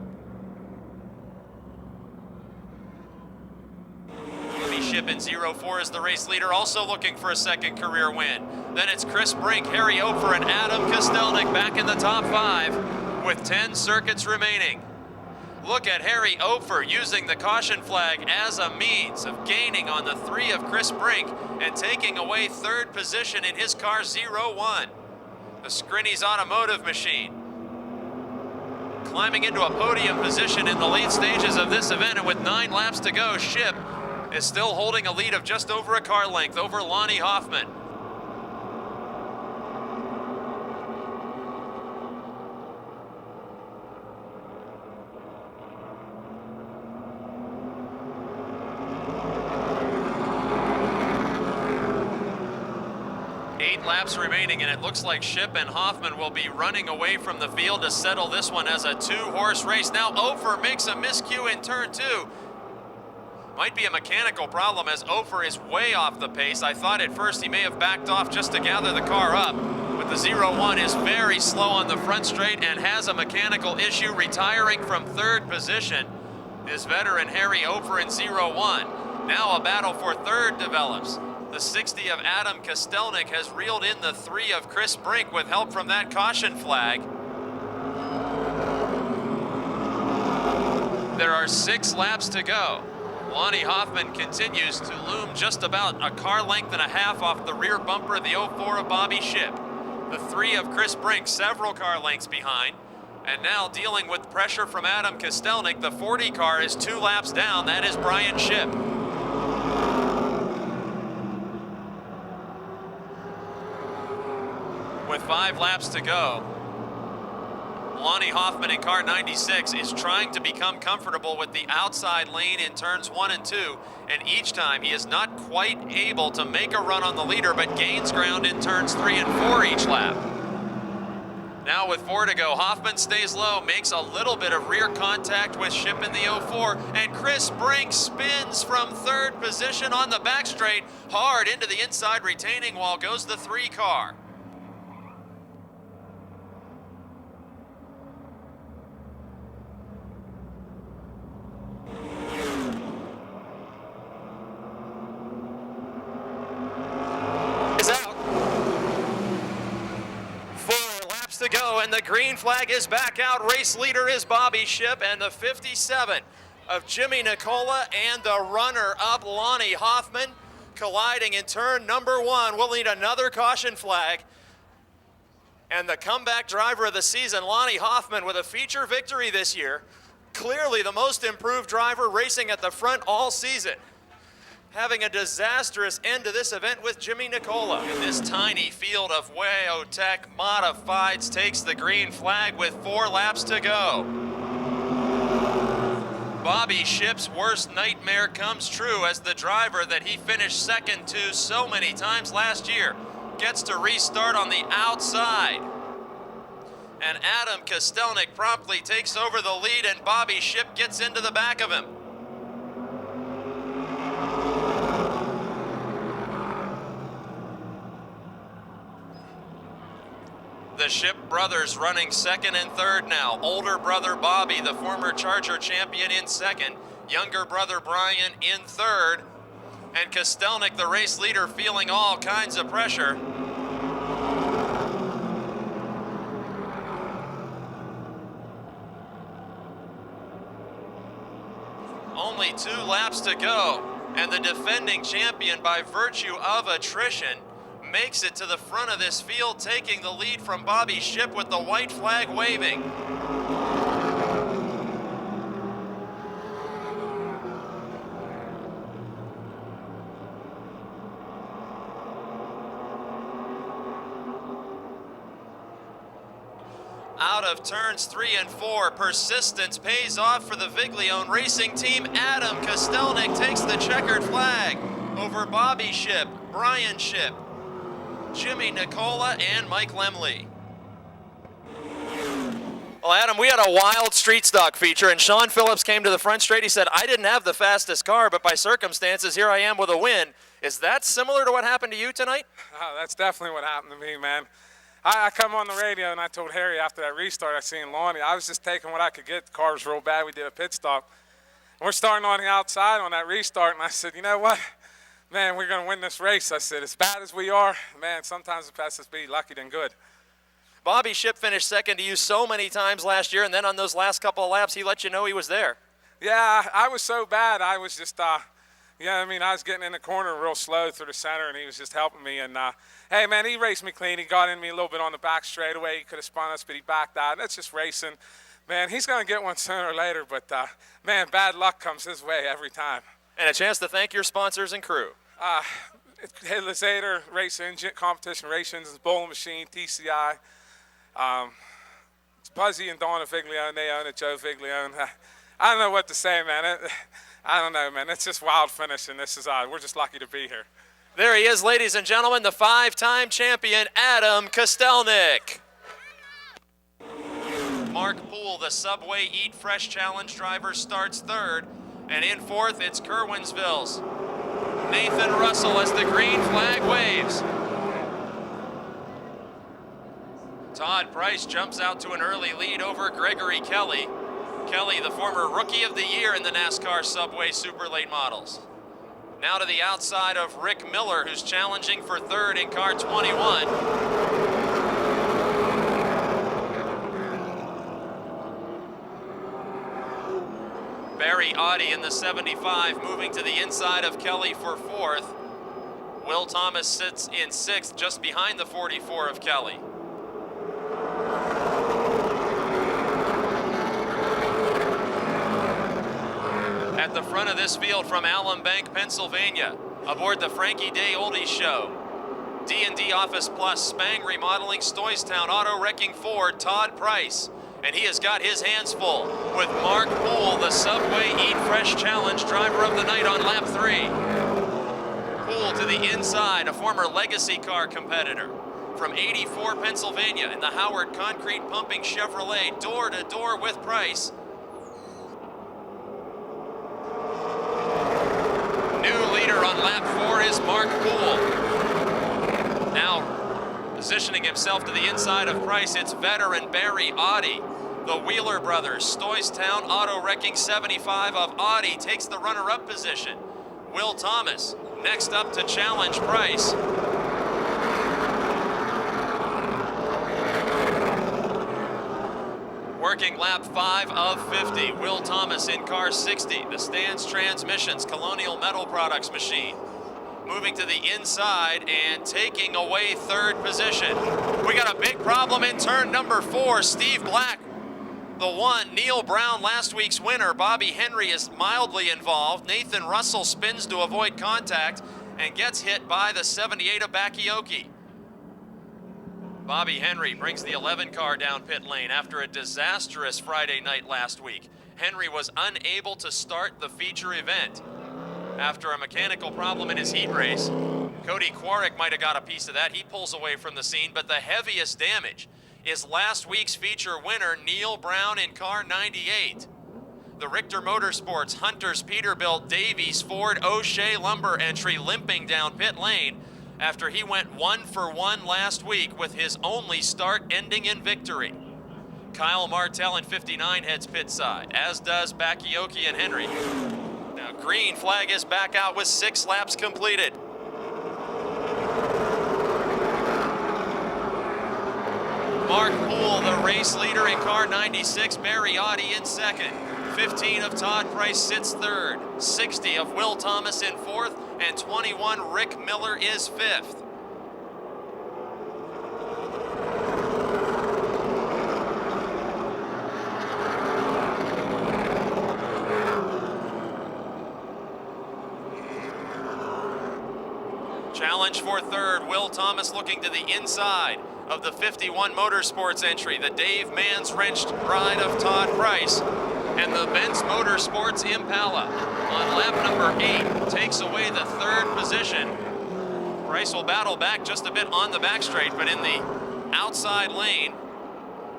Bobby Shipp in 0-4 is the race leader, also looking for a second career win. Then it's Chris Brink, Harry Opfer, and Adam Kostelnik back in the top 5 with 10 circuits remaining. Look at Harry Opfer using the caution flag as a means of gaining on the 3 of Chris Brink and taking away third position in his car 0-1. The Scrinny's Automotive Machine climbing into a podium position in the late stages of this event, and with 9 laps to go, Shipp is still holding a lead of just over a car length over Lonnie Hoffman. Laps remaining, and it looks like Shipp and Hoffman will be running away from the field to settle this one as a 2-horse race. Now Opfer makes a miscue in turn 2. Might be a mechanical problem as Opfer is way off the pace. I thought at first he may have backed off just to gather the car up, but the 0-1 is very slow on the front straight and has a mechanical issue, retiring from third position. This veteran Harry Opfer in 0-1. Now a battle for third develops. The 60 of Adam Kostelnik has reeled in the 3 of Chris Brink with help from that caution flag. There are 6 laps to go. Lonnie Hoffman continues to loom just about a car length and a half off the rear bumper of the 04 of Bobby Shipp. The 3 of Chris Brink several car lengths behind. And now dealing with pressure from Adam Kostelnik, the 40 car is 2 laps down. That is Brian Shipp. With 5 laps to go, Lonnie Hoffman in car 96 is trying to become comfortable with the outside lane in turns 1 and 2, and each time he is not quite able to make a run on the leader, but gains ground in turns 3 and 4 each lap. Now with 4 to go, Hoffman stays low, makes a little bit of rear contact with Shipp in the 04, and Chris Brink spins from third position on the back straight, hard into the inside retaining wall goes the 3 car. To go, and the green flag is back out. Race leader is Bobby Shipp, and the 57 of Jimmy Nicola and the runner-up Lonnie Hoffman colliding in turn number 1. We'll need another caution flag. And the comeback driver of the season, Lonnie Hoffman, with a feature victory this year. Clearly the most improved driver racing at the front all season. Having a disastrous end to this event with Jimmy Nicola. And this tiny field of Wayotech Modifieds takes the green flag with 4 laps to go. Bobby Shipp's worst nightmare comes true as the driver that he finished second to so many times last year gets to restart on the outside. And Adam Kostelnik promptly takes over the lead, and Bobby Shipp gets into the back of him. The Shipp brothers running second and third now. Older brother Bobby, the former Charger champion, in second. Younger brother Brian in third. And Kostelnik, the race leader, feeling all kinds of pressure. Only 2 laps to go, and the defending champion, by virtue of attrition, makes it to the front of this field, taking the lead from Bobby Shipp with the white flag waving. Out of turns 3 and 4, persistence pays off for the Viglione Racing Team. Adam Kostelnik takes the checkered flag over Bobby Ship, Brian Ship, Jimmy Nicola, and Mike Lemley. Well, Adam, we had a wild street stock feature, and Sean Phillips came to the front straight. He said, I didn't have the fastest car, but by circumstances, here I am with a win. Is that similar to what happened to you tonight? Oh, that's definitely what happened to me, man. I come on the radio and I told Harry after that restart I seen Lonnie, I was just taking what I could get. The car was real bad. We did a pit stop. We're starting on the outside on that restart, and I said, you know what? Man, we're going to win this race. I said, as bad as we are, man, sometimes it's best to be lucky than good. Bobby Ship finished second to you so many times last year, and then on those last couple of laps, he let you know he was there. Yeah, I was so bad. I was just, I was getting in the corner real slow through the center, and he was just helping me. And, hey, man, he raced me clean. He got in me a little bit on the back straightaway. He could have spun us, but he backed out. That's just racing. Man, he's going to get one sooner or later, but, man, bad luck comes his way every time. And a chance to thank your sponsors and crew. Lizator Race Engine, Competition Racing, Bowling Machine, TCI. It's Buzzy and Donna Viglione. They own it, Joe Viglione. I don't know what to say, man. I don't know, man. It's just wild finish, and this is we're just lucky to be here. There he is, ladies and gentlemen, the 5-time champion, Adam Kostelnik. Mark Poole, the Subway Eat Fresh Challenge driver, starts third. And in fourth, it's Kerwinsville's Nathan Russell as the green flag waves. Todd Price jumps out to an early lead over Gregory Kelly. Kelly, the former Rookie of the Year in the NASCAR Subway Super Late Models. Now to the outside of Rick Miller, who's challenging for third in car 21. Barry Audi in the 75 moving to the inside of Kelly for fourth. Will Thomas sits in sixth, just behind the 44 of Kelly. At the front of this field from Alum Bank, Pennsylvania, aboard the Frankie Day Oldies Show, D&D Office Plus, Spang Remodeling, Stoystown Auto Wrecking Ford, Todd Price. And he has got his hands full with Mark Poole, the Subway Eat Fresh Challenge driver of the night on lap 3. Poole to the inside, a former legacy car competitor from 84 Pennsylvania in the Howard Concrete Pumping Chevrolet, door to door with Price. New leader on lap 4 is Mark Poole. Now positioning himself to the inside of Price, it's veteran Barry Audi. The Wheeler brothers, Stoystown Auto Wrecking 75 of Audi takes the runner-up position. Will Thomas next up to challenge Price. Working lap 5 of 50, Will Thomas in car 60, the Stans Transmissions Colonial Metal Products machine. Moving to the inside and taking away third position. We got a big problem in turn number 4. Steve Black, the one. Neil Brown, last week's winner. Bobby Henry is mildly involved. Nathan Russell spins to avoid contact and gets hit by the 78 of Bakioki. Bobby Henry brings the 11 car down pit lane after a disastrous Friday night last week. Henry was unable to start the feature event after a mechanical problem in his heat race. Cody Quarrick might have got a piece of that. He pulls away from the scene, but the heaviest damage is last week's feature winner, Neil Brown in car 98. The Richter Motorsports, Hunters, Peterbilt, Davies, Ford, O'Shea Lumber entry limping down pit lane after he went 1 for 1 last week with his only start ending in victory. Kyle Martell in 59 heads pit side, as does Bakioki and Henry. Now green flag is back out with 6 laps completed. Mark Poole, the race leader in car 96, Barry Audi in second. 15 of Todd Price sits third. 60 of Will Thomas in fourth, and 21 Rick Miller is fifth. Challenge for third, Will Thomas looking to the inside. of the 51 Motorsports entry, the Dave Mans wrenched ride of Todd Price, and the Benz Motorsports Impala on lap number 8 takes away the 3rd position. Price will battle back just a bit on the back straight, but in the outside lane,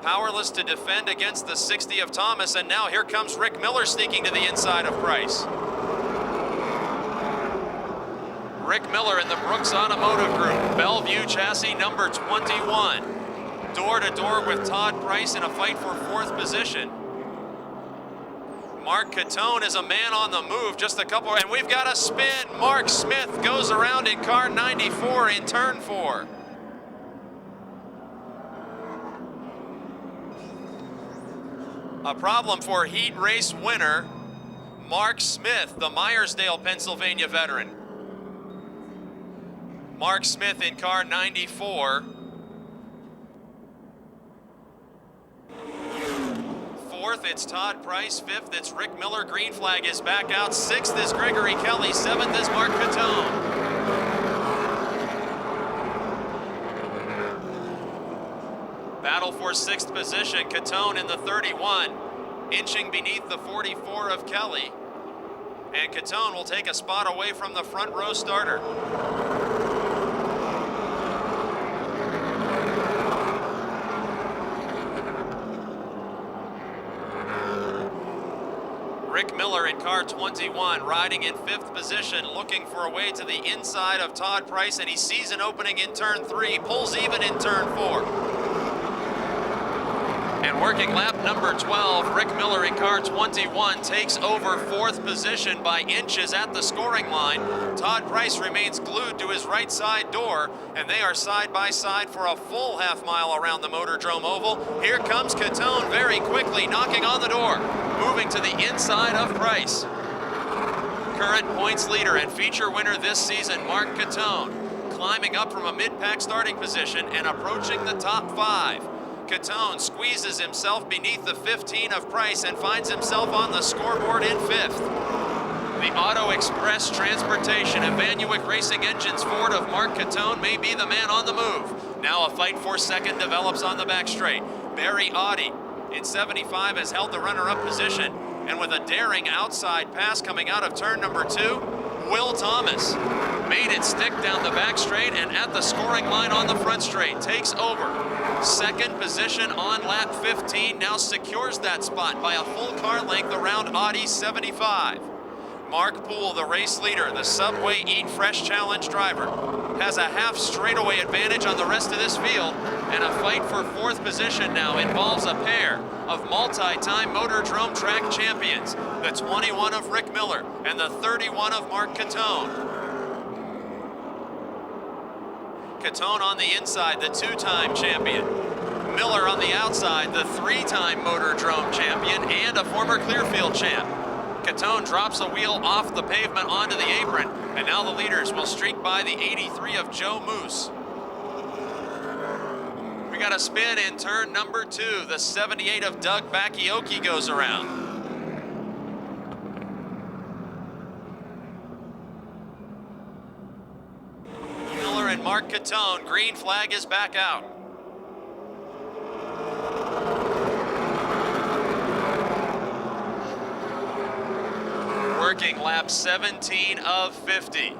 powerless to defend against the 60 of Thomas, and now here comes Rick Miller sneaking to the inside of Price. Rick Miller in the Brooks Automotive Group, Bellevue chassis number 21. Door to door with Todd Price in a fight for 4th position. Mark Catone is a man on the move, just a couple, and we've got a spin. Mark Smith goes around in car 94 in turn 4. A problem for heat race winner, Mark Smith, the Myersdale, Pennsylvania veteran. Mark Smith in car 94. 4th, it's Todd Price. 5th, it's Rick Miller. Green flag is back out. 6th is Gregory Kelly. 7th is Mark Catone. Battle for 6th position. Catone in the 31, inching beneath the 44 of Kelly. And Catone will take a spot away from the front row starter. Rick Miller in car 21, riding in 5th position, looking for a way to the inside of Todd Price, and he sees an opening in turn 3, pulls even in turn 4. And working lap number 12, Rick Miller in car 21 takes over 4th position by inches at the scoring line. Todd Price remains glued to his right side door, and they are side by side for a full half mile around the Motordrome Oval. Here comes Catone very quickly, knocking on the door, moving to the inside of Price. Current points leader and feature winner this season, Mark Catone, climbing up from a mid-pack starting position and approaching the top 5. Catone squeezes himself beneath the 15 of Price and finds himself on the scoreboard in 5th. The Auto Express Transportation Evanuic Racing Engines Ford of Mark Catone may be the man on the move. Now a fight for 2nd develops on the back straight. Barry Audi in 75 has held the runner-up position, and with a daring outside pass coming out of turn number 2, Will Thomas made it stick down the back straight, and at the scoring line on the front straight takes over. 2nd position on lap 15, now secures that spot by a full car length around Audi 75. Mark Poole, the race leader, the Subway Eat Fresh Challenge driver, has a half straightaway advantage on the rest of this field, and a fight for 4th position now involves a pair of multi-time Motordrome track champions, the 21 of Rick Miller and the 31 of Mark Catone. Catone on the inside, the 2-time champion. Miller on the outside, the 3-time Motordrome champion and a former Clearfield champ. Catone drops a wheel off the pavement onto the apron, and now the leaders will streak by the 83 of Joe Moose. We got a spin in turn number 2. The 78 of Doug Bakioki goes around. Miller and Mark Catone, green flag is back out. Working lap 17 of 50.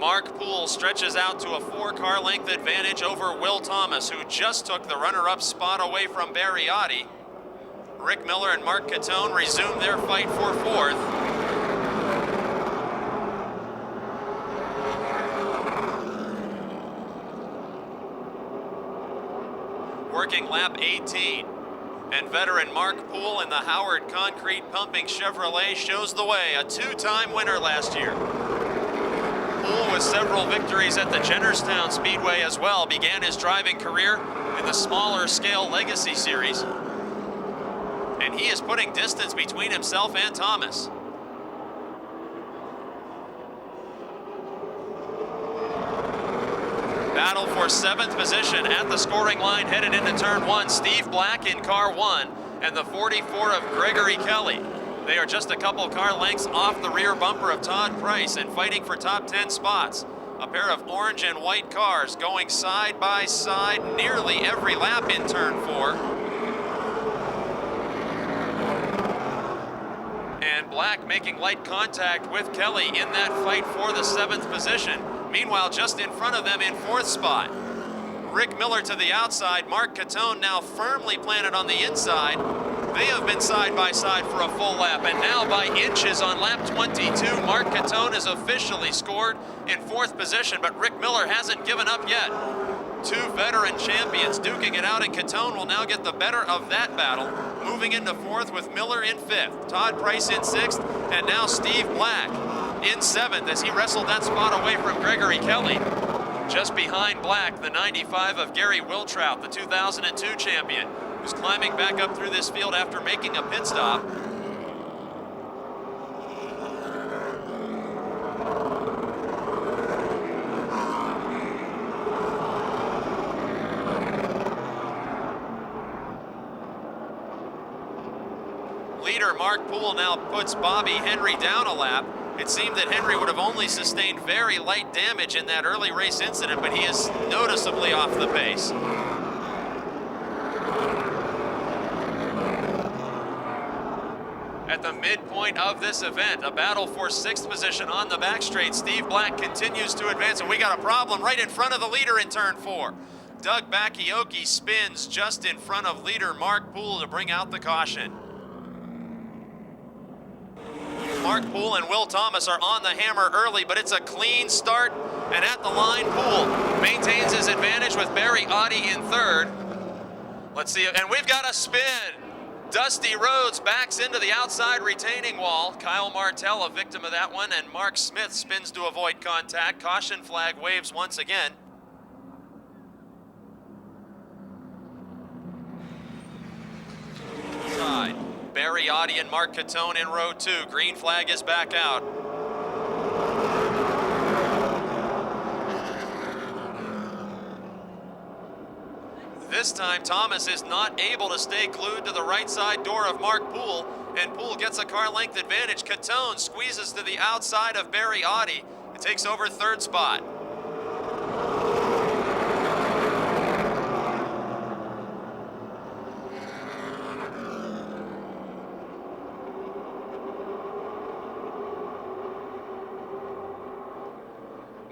Mark Poole stretches out to a 4-car length advantage over Will Thomas, who just took the runner-up spot away from Barry Audi. Rick Miller and Mark Catone resume their fight for 4th. Working lap 18. And veteran Mark Poole in the Howard Concrete Pumping Chevrolet shows the way, a 2-time winner last year. Poole, with several victories at the Jennerstown Speedway as well, began his driving career in the smaller scale Legacy Series. And he is putting distance between himself and Thomas. Battle for 7th position at the scoring line headed into turn 1. Steve Black in car 1 and the 44 of Gregory Kelly. They are just a couple car lengths off the rear bumper of Todd Price and fighting for top 10 spots. A pair of orange and white cars going side by side nearly every lap in turn 4. And Black making light contact with Kelly in that fight for the 7th position. Meanwhile, just in front of them in 4th spot, Rick Miller to the outside, Mark Catone now firmly planted on the inside. They have been side by side for a full lap, and now by inches on lap 22, Mark Catone is officially scored in 4th position, but Rick Miller hasn't given up yet. 2 veteran champions duking it out, and Catone will now get the better of that battle, moving into 4th with Miller in 5th, Todd Price in 6th, and now Steve Black in 7th as he wrestled that spot away from Gregory Kelly. Just behind Black, the 95 of Gary Wiltrout, the 2002 champion, who's climbing back up through this field after making a pit stop. Leader Mark Poole now puts Bobby Henry down a lap. It seemed that Henry would have only sustained very light damage in that early race incident, but he is noticeably off the pace. At the midpoint of this event, a battle for 6th position on the back straight. Steve Black continues to advance, and we got a problem right in front of the leader in turn 4. Doug Bakioki spins just in front of leader Mark Poole to bring out the caution. Mark Poole and Will Thomas are on the hammer early, but it's a clean start, and at the line, Poole maintains his advantage with Barry Audi in 3rd. Let's see, and we've got a spin. Dusty Rhodes backs into the outside retaining wall. Kyle Martell a victim of that one, and Mark Smith spins to avoid contact. Caution flag waves once again. Side. Barry Audi and Mark Catone in row 2. Green flag is back out. This time, Thomas is not able to stay glued to the right side door of Mark Poole, and Poole gets a car length advantage. Catone squeezes to the outside of Barry Audi. It takes over 3rd spot.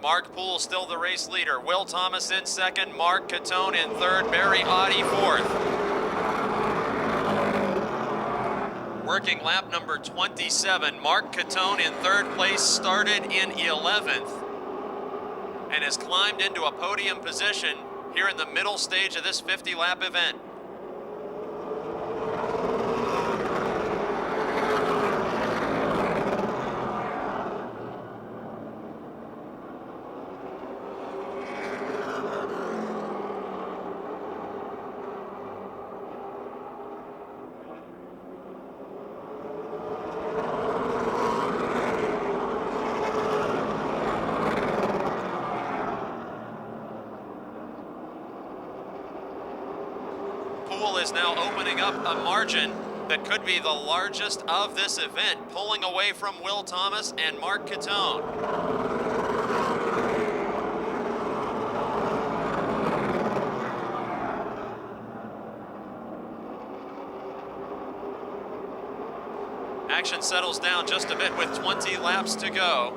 Mark Poole still the race leader. Will Thomas in 2nd, Mark Catone in 3rd, Barry Audi 4th. Working lap number 27, Mark Catone in 3rd place, started in 11th, and has climbed into a podium position here in the middle stage of this 50-lap event. Poole is now opening up a margin that could be the largest of this event, pulling away from Will Thomas and Mark Catone. Action settles down just a bit with 20 laps to go.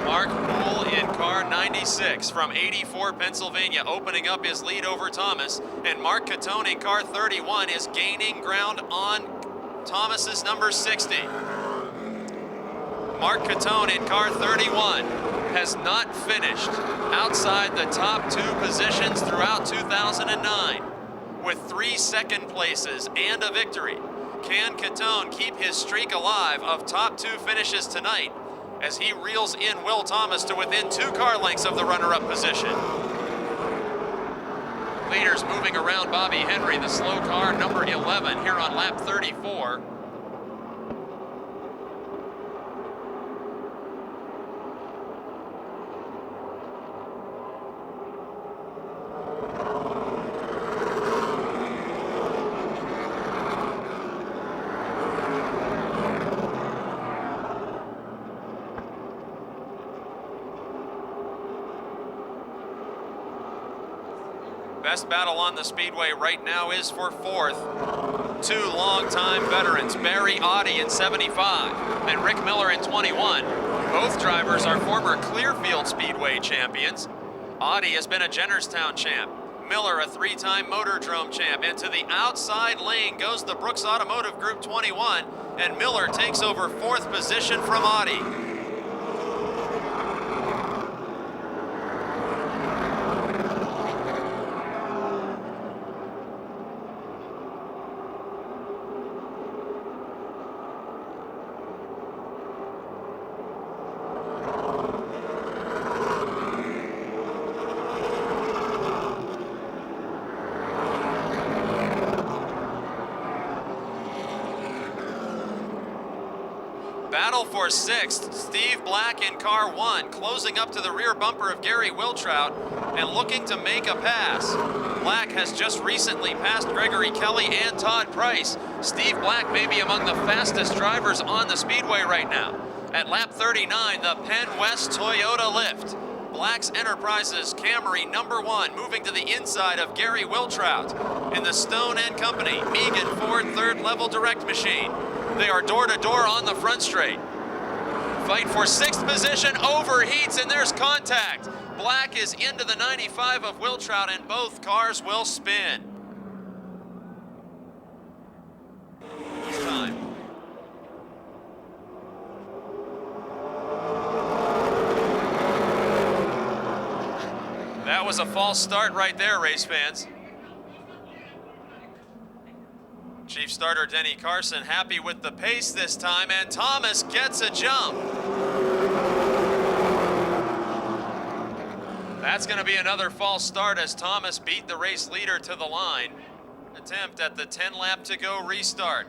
Mark Poole in car 96 from 84 Pennsylvania, opening up his lead over Thomas, and Mark Catone in car 31 is gaining ground on Thomas's number 60. Mark Catone in car 31 has not finished outside the top 2 positions throughout 2009 with 3 second places and a victory. Can Catone keep his streak alive of top 2 finishes tonight as he reels in Will Thomas to within 2 car lengths of the runner-up position? Leaders moving around Bobby Henry, the slow car, number 11, here on lap 34. Best battle on the speedway right now is for fourth. Two longtime veterans, Barry Audi in 75 and Rick Miller in 21. Both drivers are former Clearfield Speedway champions. Audi has been a Jennerstown champ. Miller, a three-time Motordrome champ. And to the outside lane goes the Brooks Automotive Group 21, and Miller takes over fourth position from Audi. Battle for sixth, Steve Black in car one, closing up to the rear bumper of Gary Wiltrout and looking to make a pass. Black has just recently passed Gregory Kelly and Todd Price. Steve Black may be among the fastest drivers on the speedway right now. At lap 39, the Penn West Toyota lift. Black's Enterprises Camry number one, moving to the inside of Gary Wiltrout. In the Stone & Company Megan Ford third level direct machine. They are door to door on the front straight. Fight for sixth position, overheats, and there's contact. Black is into the 95 of Wiltrout, and both cars will spin. Time. That was a false start right there, race fans. Chief starter Denny Carson happy with the pace this time, and Thomas gets a jump. That's going to be another false start as Thomas beat the race leader to the line. Attempt at the 10 lap to go restart.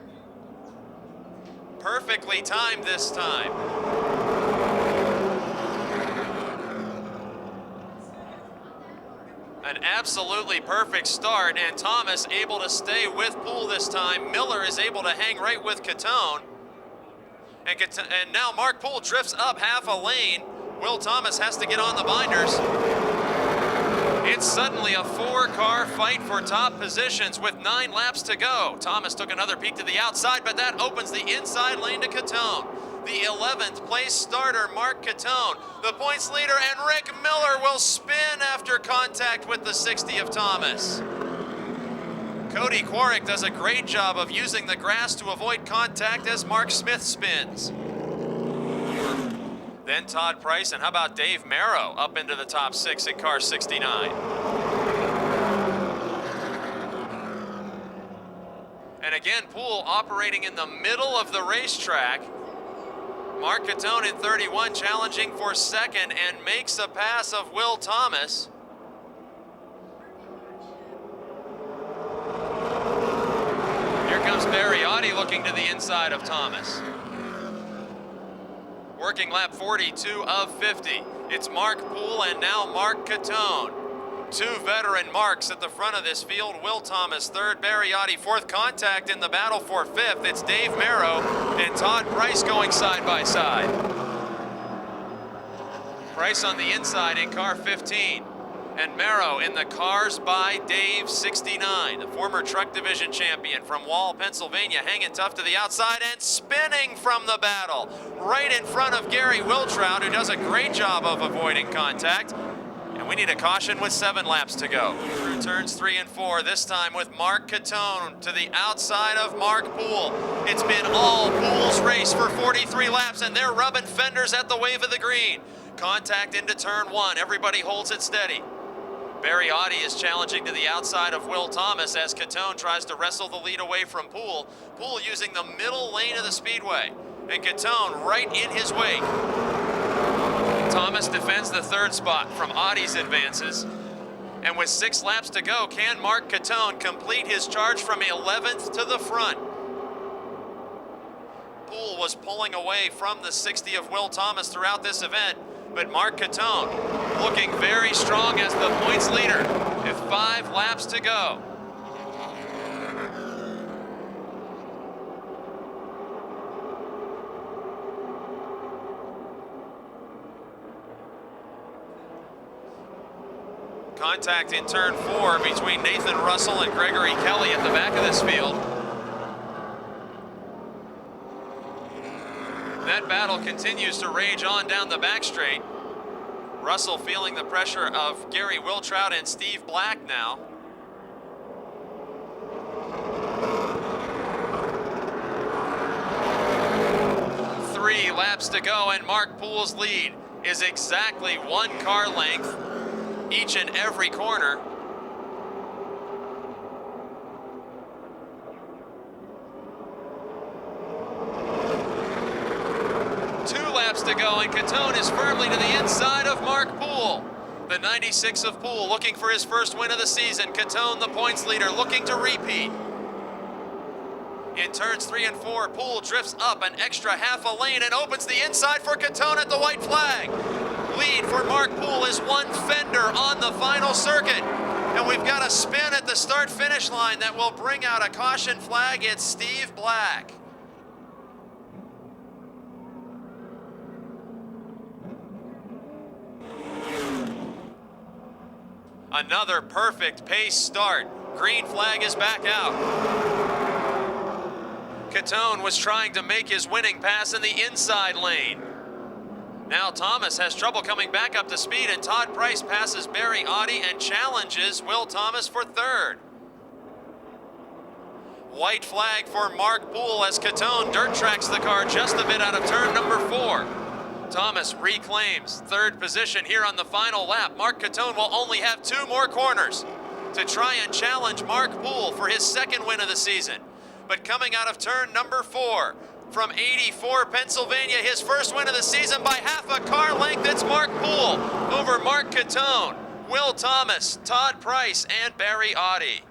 Perfectly timed this time. An absolutely perfect start, and Thomas able to stay with Poole this time. Miller is able to hang right with Catone. And now Mark Poole drifts up half a lane. Will Thomas has to get on the binders. It's suddenly a four-car fight for top positions with 9 laps to go. Thomas took another peek to the outside, but that opens the inside lane to Catone. The 11th place starter, Mark Catone, the points leader, and Rick Miller will spin after contact with the 60 of Thomas. Cody Quarrick does a great job of using the grass to avoid contact as Mark Smith spins. Then Todd Price, and how about Dave Merrow up into the top 6 in car 69. And again, Poole operating in the middle of the racetrack. Mark Catone in 31 challenging for second and makes a pass of Will Thomas. Here comes Barry Audi looking to the inside of Thomas. Working lap 42 of 50. It's Mark Poole and now Mark Catone. Two veteran Marks at the front of this field. Will Thomas third, Barry Audi fourth. Contact in the battle for fifth. It's Dave Merrow and Todd Price going side by side. Price on the inside in car 15. And Merrow in the cars by Dave 69, the former truck division champion from Wall, Pennsylvania, hanging tough to the outside and spinning from the battle. Right in front of Gary Wiltrout, who does a great job of avoiding contact. And we need a caution with 7 laps to go. Through turns 3 and 4, this time with Mark Catone to the outside of Mark Poole. It's been all Poole's race for 43 laps, and they're rubbing fenders at the wave of the green. Contact into turn 1, everybody holds it steady. Barry Audi is challenging to the outside of Will Thomas as Catone tries to wrestle the lead away from Poole. Poole using the middle lane of the speedway, and Catone right in his wake. Thomas defends the third spot from Audi's advances. And with 6 laps to go, can Mark Catone complete his charge from 11th to the front? Poole was pulling away from the 60 of Will Thomas throughout this event, but Mark Catone looking very strong as the points leader with 5 laps to go. Contact in turn 4 between Nathan Russell and Gregory Kelly at the back of this field. That battle continues to rage on down the back straight. Russell feeling the pressure of Gary Wiltrout and Steve Black now. Three laps to go, and Mark Poole's lead is exactly 1 car length each and every corner. Laps to go, and Catone is firmly to the inside of Mark Poole. The 96 of Poole looking for his first win of the season. Catone, the points leader, looking to repeat. In turns 3 and 4, Poole drifts up an extra half a lane and opens the inside for Catone at the white flag. Lead for Mark Poole is 1 fender on the final circuit. And we've got a spin at the start-finish line that will bring out a caution flag. It's Steve Black. Another perfect pace start. Green flag is back out. Catone was trying to make his winning pass in the inside lane. Now Thomas has trouble coming back up to speed, and Todd Price passes Barry Audi and challenges Will Thomas for 3rd. White flag for Mark Poole as Catone dirt tracks the car just a bit out of turn number 4. Thomas reclaims 3rd position here on the final lap. Mark Catone will only have 2 more corners to try and challenge Mark Poole for his 2nd win of the season. But coming out of turn number 4, from 84 Pennsylvania, his first win of the season by half a car length, it's Mark Poole over Mark Catone, Will Thomas, Todd Price, and Barry Audi.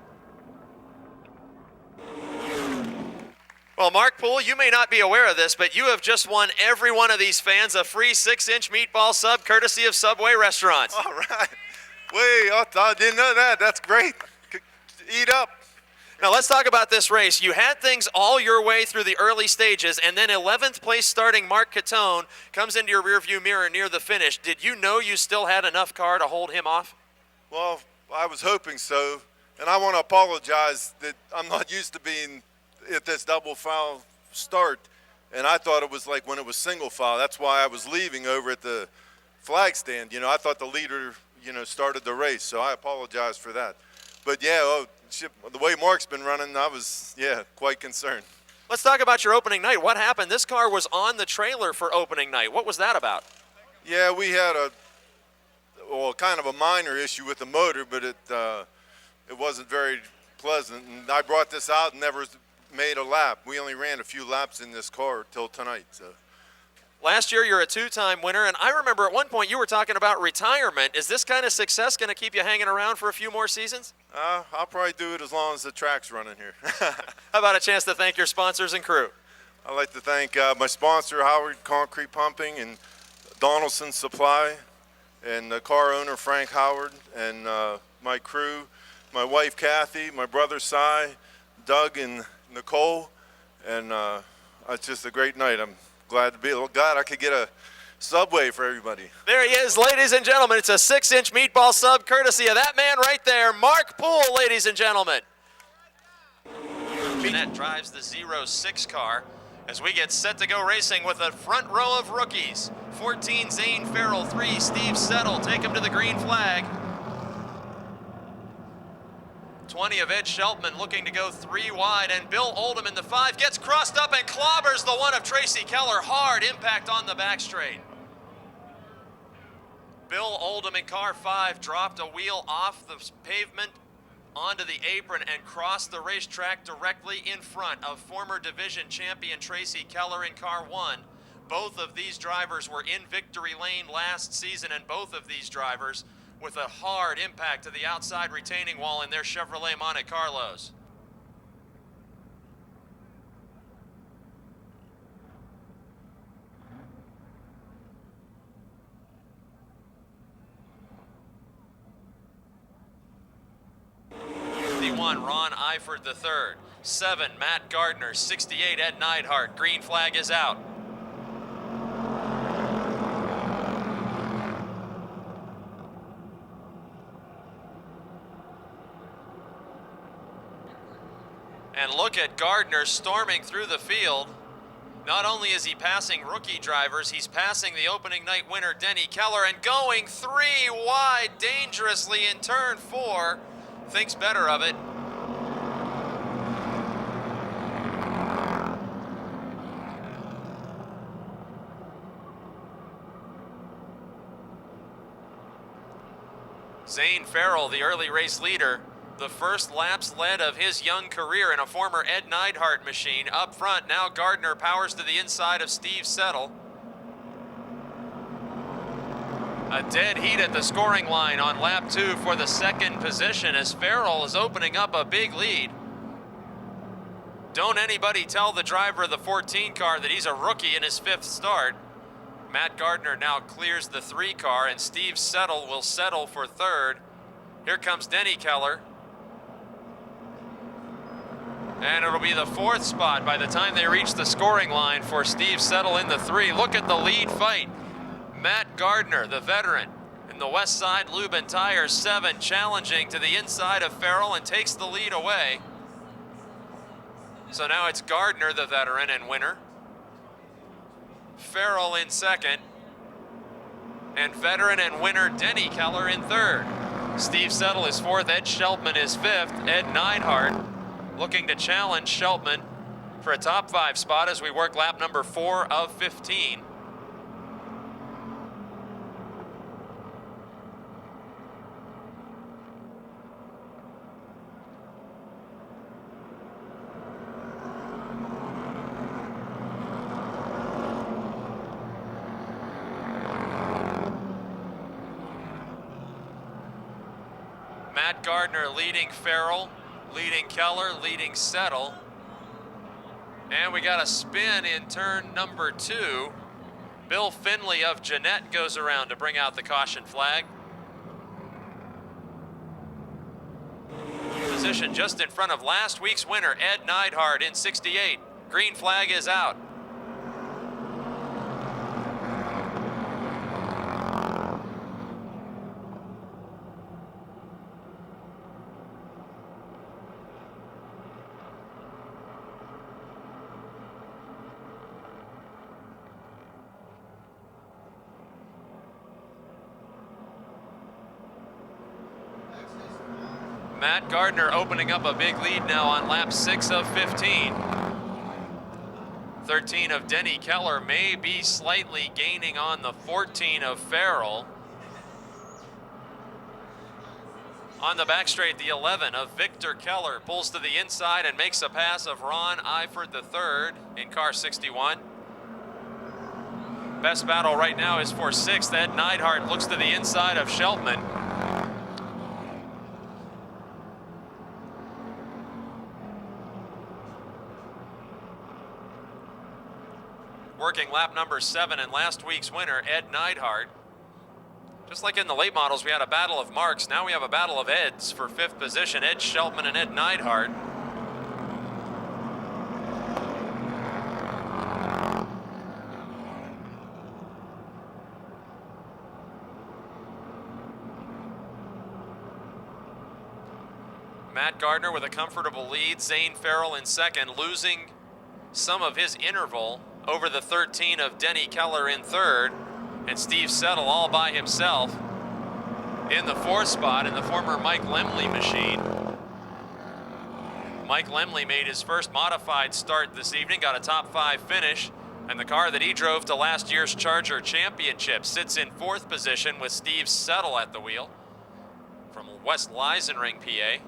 Well, Mark Poole, you may not be aware of this, but you have just won every one of these fans a free 6-inch meatball sub courtesy of Subway restaurants. All right. I didn't know that. That's great. Eat up. Now let's talk about this race. You had things all your way through the early stages, and then 11th place starting Mark Catone comes into your rearview mirror near the finish. Did you know you still had enough car to hold him off? Well, I was hoping so, and I want to apologize that I'm not used to being at this double file start, and I thought it was like when it was single file. That's why I was leaving over at the flag stand. I thought the leader, started the race, so I apologize for that. But yeah, the way Mark's been running, I was, quite concerned. Let's talk about your opening night. What happened? This car was on the trailer for opening night. What was that about? Yeah, we had kind of a minor issue with the motor, but it wasn't very pleasant. And I brought this out and never made a lap. We only ran a few laps in this car till tonight. So. Last year, you're a 2-time winner, and I remember at one point you were talking about retirement. Is this kind of success going to keep you hanging around for a few more seasons? I'll probably do it as long as the track's running here. How about a chance to thank your sponsors and crew? I'd like to thank my sponsor, Howard Concrete Pumping, and Donaldson Supply, and the car owner, Frank Howard, and my crew, my wife, Kathy, my brother, Cy, Doug, and Nicole, and it's just a great night. I'm glad I could get a Subway for everybody. There he is, ladies and gentlemen. It's a 6-inch meatball sub courtesy of that man right there, Mark Poole, ladies and gentlemen. Jeanette drives the 06 car as we get set to go racing with a front row of rookies. 14 Zane Farrell, 3 Steve Settle take him to the green flag. 20 of Ed Sheltman looking to go 3 wide, and Bill Oldham in the 5 gets crossed up and clobbers the 1 of Tracy Keller. Hard impact on the back straight. Bill Oldham in car 5 dropped a wheel off the pavement onto the apron and crossed the racetrack directly in front of former division champion Tracy Keller in car 1. Both of these drivers were in victory lane last season, and both of these drivers with a hard impact to the outside retaining wall in their Chevrolet Monte Carlos. Ron Eifert III. 7, Matt Gardner. 68, Ed Neidhart. Green flag is out. And look at Gardner storming through the field. Not only is he passing rookie drivers, he's passing the opening night winner Denny Keller and going 3 wide dangerously in turn 4. Thinks better of it. Zane Farrell, the early race leader, the first laps led of his young career in a former Ed Neidhart machine. Up front, now Gardner powers to the inside of Steve Settle. A dead heat at the scoring line on lap 2 for the second position as Farrell is opening up a big lead. Don't anybody tell the driver of the 14 car that he's a rookie in his 5th start. Matt Gardner now clears the 3 car and Steve Settle will settle for 3rd. Here comes Denny Keller. And it'll be the 4th spot by the time they reach the scoring line for Steve Settle in the 3. Look at the lead fight. Matt Gardner, the veteran, in the West Side Lube and Tire 7, challenging to the inside of Farrell and takes the lead away. So now it's Gardner, the veteran and winner. Farrell in 2nd, and veteran and winner Denny Keller in 3rd. Steve Settle is 4th, Ed Sheltman is 5th. Ed Neidhart looking to challenge Sheltman for a top 5 spot as we work lap number 4 of 15. Matt Gardner leading Farrell, leading Keller, leading Settle. And we got a spin in turn number 2. Bill Finley of Jeanette goes around to bring out the caution flag. Position just in front of last week's winner, Ed Neidhart in 68. Green flag is out. Matt Gardner opening up a big lead now on lap 6 of 15. 13 of Denny Keller may be slightly gaining on the 14 of Farrell. On the back straight, the 11 of Victor Keller pulls to the inside and makes a pass of Ron Eifert III in car 61. Best battle right now is for 6th. Ed Neidhart looks to the inside of Sheltman. Working lap number 7 and last week's winner, Ed Neidhart. Just like in the late models, we had a battle of marks. Now we have a battle of Eds for 5th position. Ed Sheltman and Ed Neidhart. Matt Gardner with a comfortable lead. Zane Farrell in 2nd, losing some of his interval over the 13 of Denny Keller in 3rd, and Steve Settle all by himself in the 4th spot in the former Mike Lemley machine. Mike Lemley made his first modified start this evening, got a top 5 finish, and the car that he drove to last year's Charger Championship sits in 4th position with Steve Settle at the wheel from West Leisenring, PA.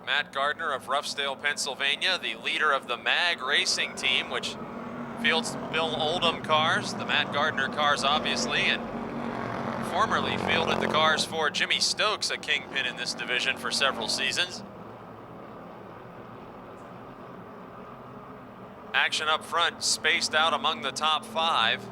Matt Gardner of Ruffsdale, Pennsylvania, the leader of the MAG racing team, which fields Bill Oldham cars, the Matt Gardner cars obviously, and formerly fielded the cars for Jimmy Stokes, a kingpin in this division for several seasons. Action up front, spaced out among the top 5.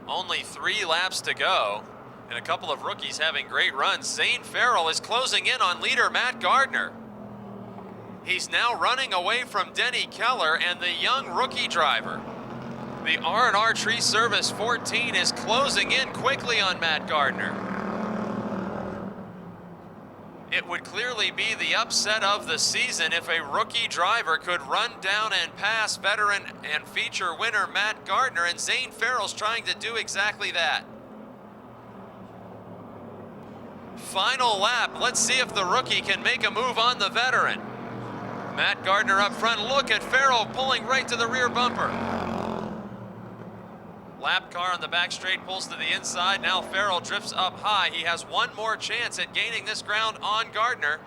Only 3 laps to go, and a couple of rookies having great runs. Zane Farrell is closing in on leader Matt Gardner. He's now running away from Denny Keller and the young rookie driver. The R&R Tree Service 14 is closing in quickly on Matt Gardner. It would clearly be the upset of the season if a rookie driver could run down and pass veteran and feature winner Matt Gardner, and Zane Farrell's trying to do exactly that. Final lap, let's see if the rookie can make a move on the veteran. Matt Gardner up front, look at Farrell pulling right to the rear bumper. Lap car on the back straight pulls to the inside. Now Farrell drifts up high. He has one more chance at gaining this ground on Gardner.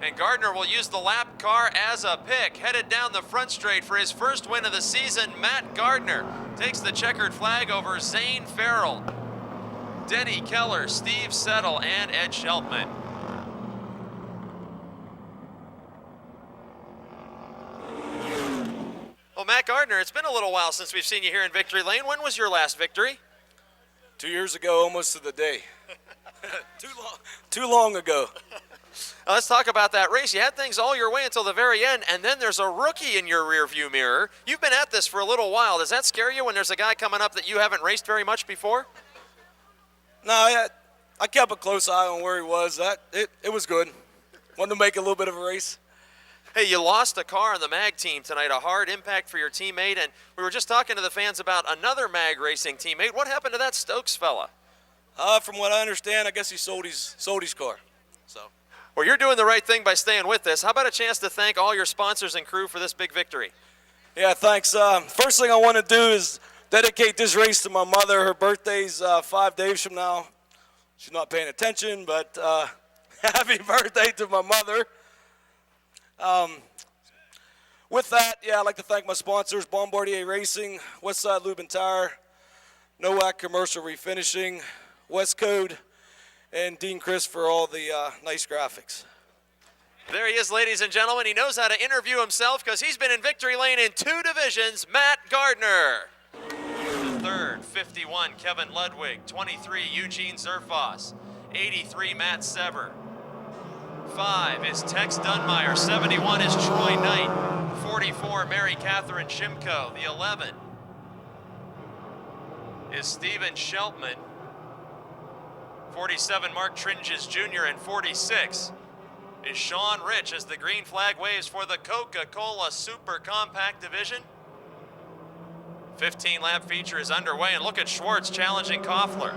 And Gardner will use the lap car as a pick. Headed down the front straight for his first win of the season, Matt Gardner takes the checkered flag over Zane Farrell, Denny Keller, Steve Settle, and Ed Sheltman. Well, Matt Gardner, it's been a little while since we've seen you here in Victory Lane. When was your last victory? 2 years ago, almost to the day. Too long ago. Let's talk about that race. You had things all your way until the very end, and then there's a rookie in your rearview mirror. You've been at this for a little while. Does that scare you when there's a guy coming up that you haven't raced very much before? No, I kept a close eye on where he was. It was good. Wanted to make a little bit of a race. Hey, you lost a car on the MAG team tonight, a hard impact for your teammate, and we were just talking to the fans about another MAG racing teammate. What happened to that Stokes fella? From what I understand, I guess he sold his car. So. Well, you're doing the right thing by staying with this. How about a chance to thank all your sponsors and crew for this big victory? Yeah, thanks. First thing I want to do is dedicate this race to my mother. Her birthday's 5 days from now. She's not paying attention, but happy birthday to my mother. With that, I'd like to thank my sponsors, Bombardier Racing, Westside Lube and Tire, Nowak Commercial Refinishing, West Code, and Dean Chris for all the nice graphics. There he is, ladies and gentlemen. He knows how to interview himself because he's been in Victory Lane in 2 divisions, Matt Gardner. The third, 51, Kevin Ludwig. 23, Eugene Zerfoss. 83, Matt Sever. 5 is Tex Dunmeyer. 71 is Troy Knight. 44, Mary Catherine Shimko. The 11 is Steven Sheltman. 47, Mark Tringes Jr. And 46 is Sean Rich as the green flag waves for the Coca-Cola Super Compact Division. 15-lap feature is underway, and look at Schwartz challenging Koffler.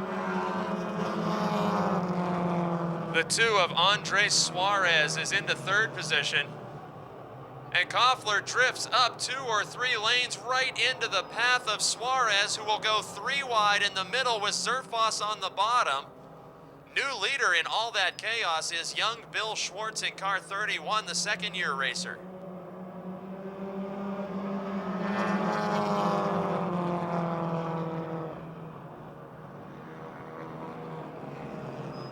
The 2 of Andres Suarez is into 3rd position. And Koffler drifts up 2 or 3 lanes right into the path of Suarez, who will go 3 wide in the middle with Zerfoss on the bottom. New leader in all that chaos is young Bill Schwartz in car 31, the second-year racer.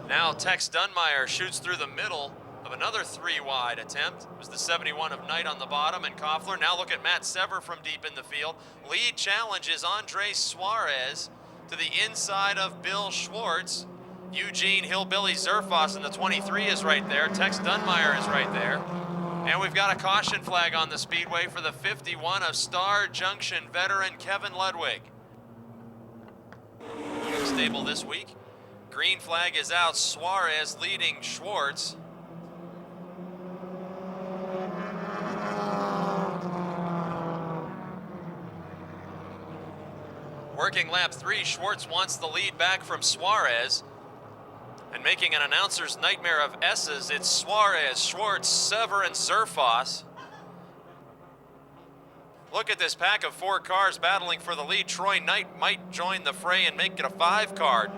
Now Tex Dunmeyer shoots through the middle of another 3-wide attempt. It was the 71 of Knight on the bottom and Koffler. Now look at Matt Sever from deep in the field. Lead challenge is Andres Suarez to the inside of Bill Schwartz. Eugene Hillbilly Zerfoss in the 23 is right there. Tex Dunmeyer is right there. And we've got a caution flag on the speedway for the 51 of Star Junction veteran Kevin Ludwig. Stable this week. Green flag is out. Suarez leading Schwartz. Working lap 3, Schwartz wants the lead back from Suarez. And making an announcer's nightmare of S's, it's Suarez, Schwartz, Sever, and Zerfoss. Look at this pack of 4 cars battling for the lead. Troy Knight might join the fray and make it a 5-car.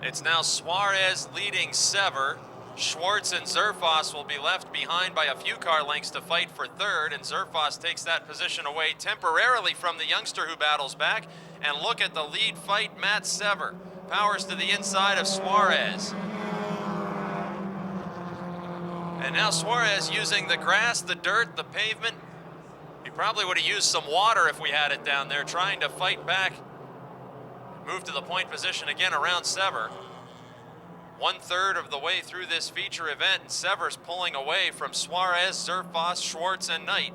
It's now Suarez leading Sever. Schwartz and Zerfoss will be left behind by a few car lengths to fight for 3rd, and Zerfoss takes that position away temporarily from the youngster who battles back. And look at the lead fight, Matt Sever powers to the inside of Suarez. And now Suarez using the grass, the dirt, the pavement. He probably would have used some water if we had it down there, trying to fight back. Move to the point position again around Sever. 1/3 of the way through this feature event, and Sever's pulling away from Suarez, Zerfoss, Schwartz, and Knight.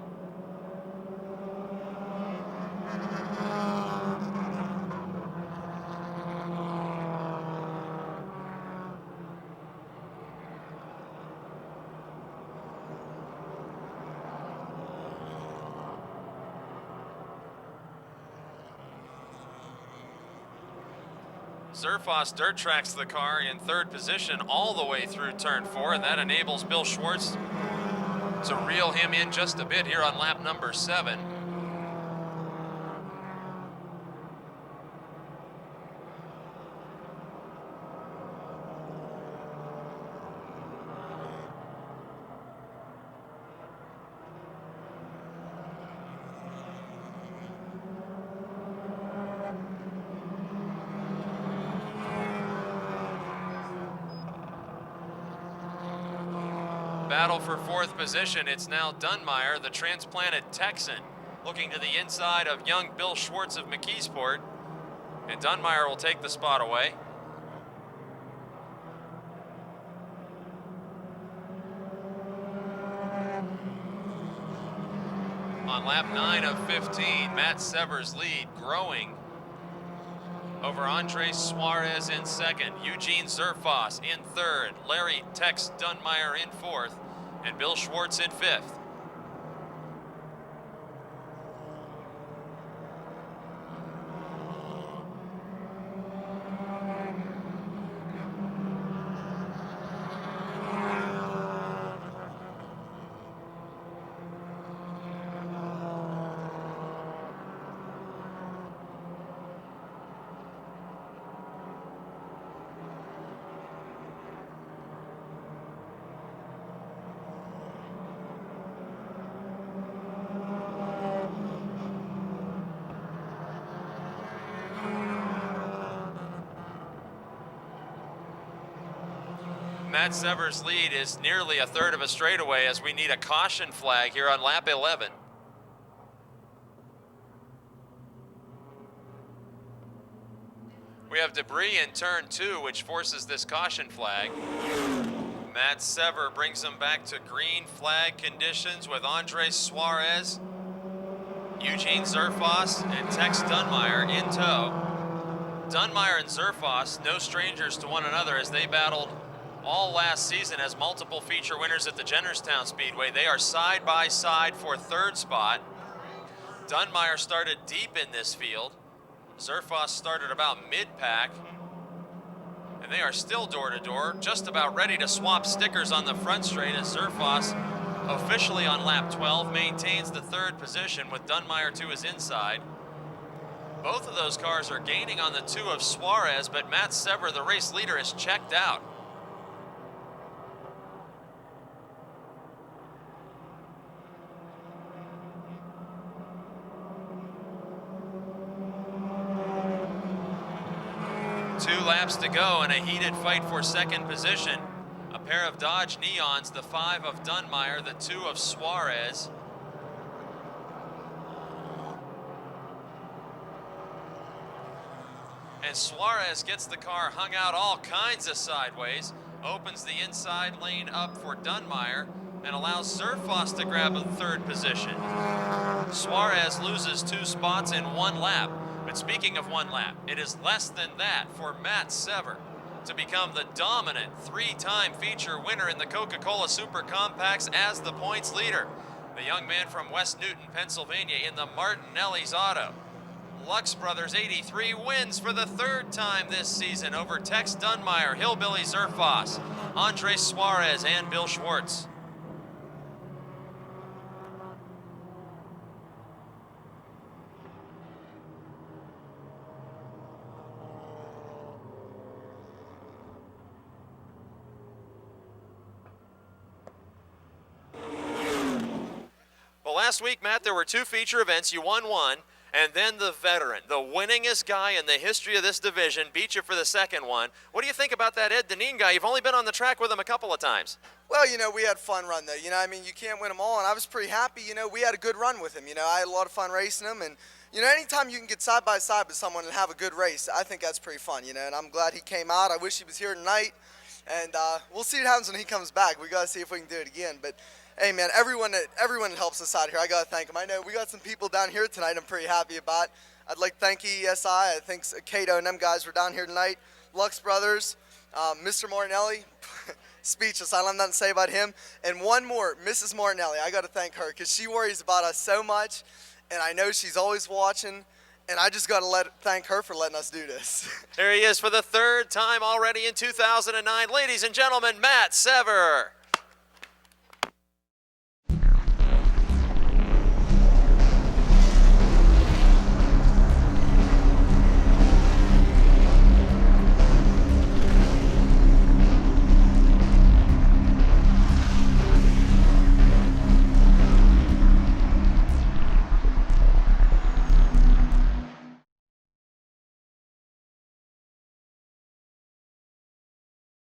Zerfoss dirt tracks the car in 3rd position all the way through turn 4, and that enables Bill Schwartz to reel him in just a bit here on lap number 7. Battle for 4th position. It's now Dunmeyer, the transplanted Texan, looking to the inside of young Bill Schwartz of McKeesport. And Dunmeyer will take the spot away. On lap 9 of 15, Matt Sever's lead growing over Andres Suarez in 2nd, Eugene Zerfoss in 3rd, Larry Tex Dunmeyer in 4th, and Bill Schwartz in 5th. Matt Sever's lead is nearly 1/3 of a straightaway as we need a caution flag here on lap 11. We have debris in turn 2, which forces this caution flag. Matt Sever brings him back to green flag conditions with Andres Suarez, Eugene Zerfoss, and Tex Dunmeyer in tow. Dunmeyer and Zerfoss, no strangers to one another as they battled all last season as multiple feature winners at the Jennerstown Speedway. They are side by side for 3rd spot. Dunmeyer started deep in this field. Zerfoss started about mid-pack. And they are still door to door, just about ready to swap stickers on the front straight as Zerfoss, officially on lap 12, maintains the 3rd position with Dunmeyer to his inside. Both of those cars are gaining on the 2 of Suarez, but Matt Sever, the race leader, is checked out. Two laps to go and a heated fight for 2nd position. A pair of Dodge Neons, the 5 of Dunmeyer, the 2 of Suarez. And Suarez gets the car hung out all kinds of sideways, opens the inside lane up for Dunmeyer, and allows Zerfoss to grab a 3rd position. Suarez loses 2 spots in 1 lap. But speaking of 1 lap, it is less than that for Matt Sever to become the dominant 3-time feature winner in the Coca-Cola Super Compacts as the points leader. The young man from West Newton, Pennsylvania in the Martinelli's auto. Lux Brothers 83 wins for the third time this season over Tex Dunmeyer, Hillbilly Zerfoss, Andre Suarez, and Bill Schwartz. Well, last week, Matt, there were two feature events. You won one, and then the veteran, the winningest guy in the history of this division, beat you for the second one. What do you think about that Ed Deneen guy? You've only been on the track with him a couple of times. Well, we had fun run, though. I mean, you can't win them all, and I was pretty happy. We had a good run with him. I had a lot of fun racing him, and, anytime you can get side by side with someone and have a good race, I think that's pretty fun, and I'm glad he came out. I wish he was here tonight, and we'll see what happens when he comes back. We got to see if we can do it again, but hey, man, everyone that helps us out here, I got to thank them. I know we got some people down here tonight I'm pretty happy about. I'd like to thank ESI. I think Cato and them guys were down here tonight. Lux Brothers, Mr. Martinelli, speechless. I don't have nothing to say about him. And one more, Mrs. Martinelli. I got to thank her because she worries about us so much, and I know she's always watching, and I just got to thank her for letting us do this. There he is for the third time already in 2009. Ladies and gentlemen, Matt Sever.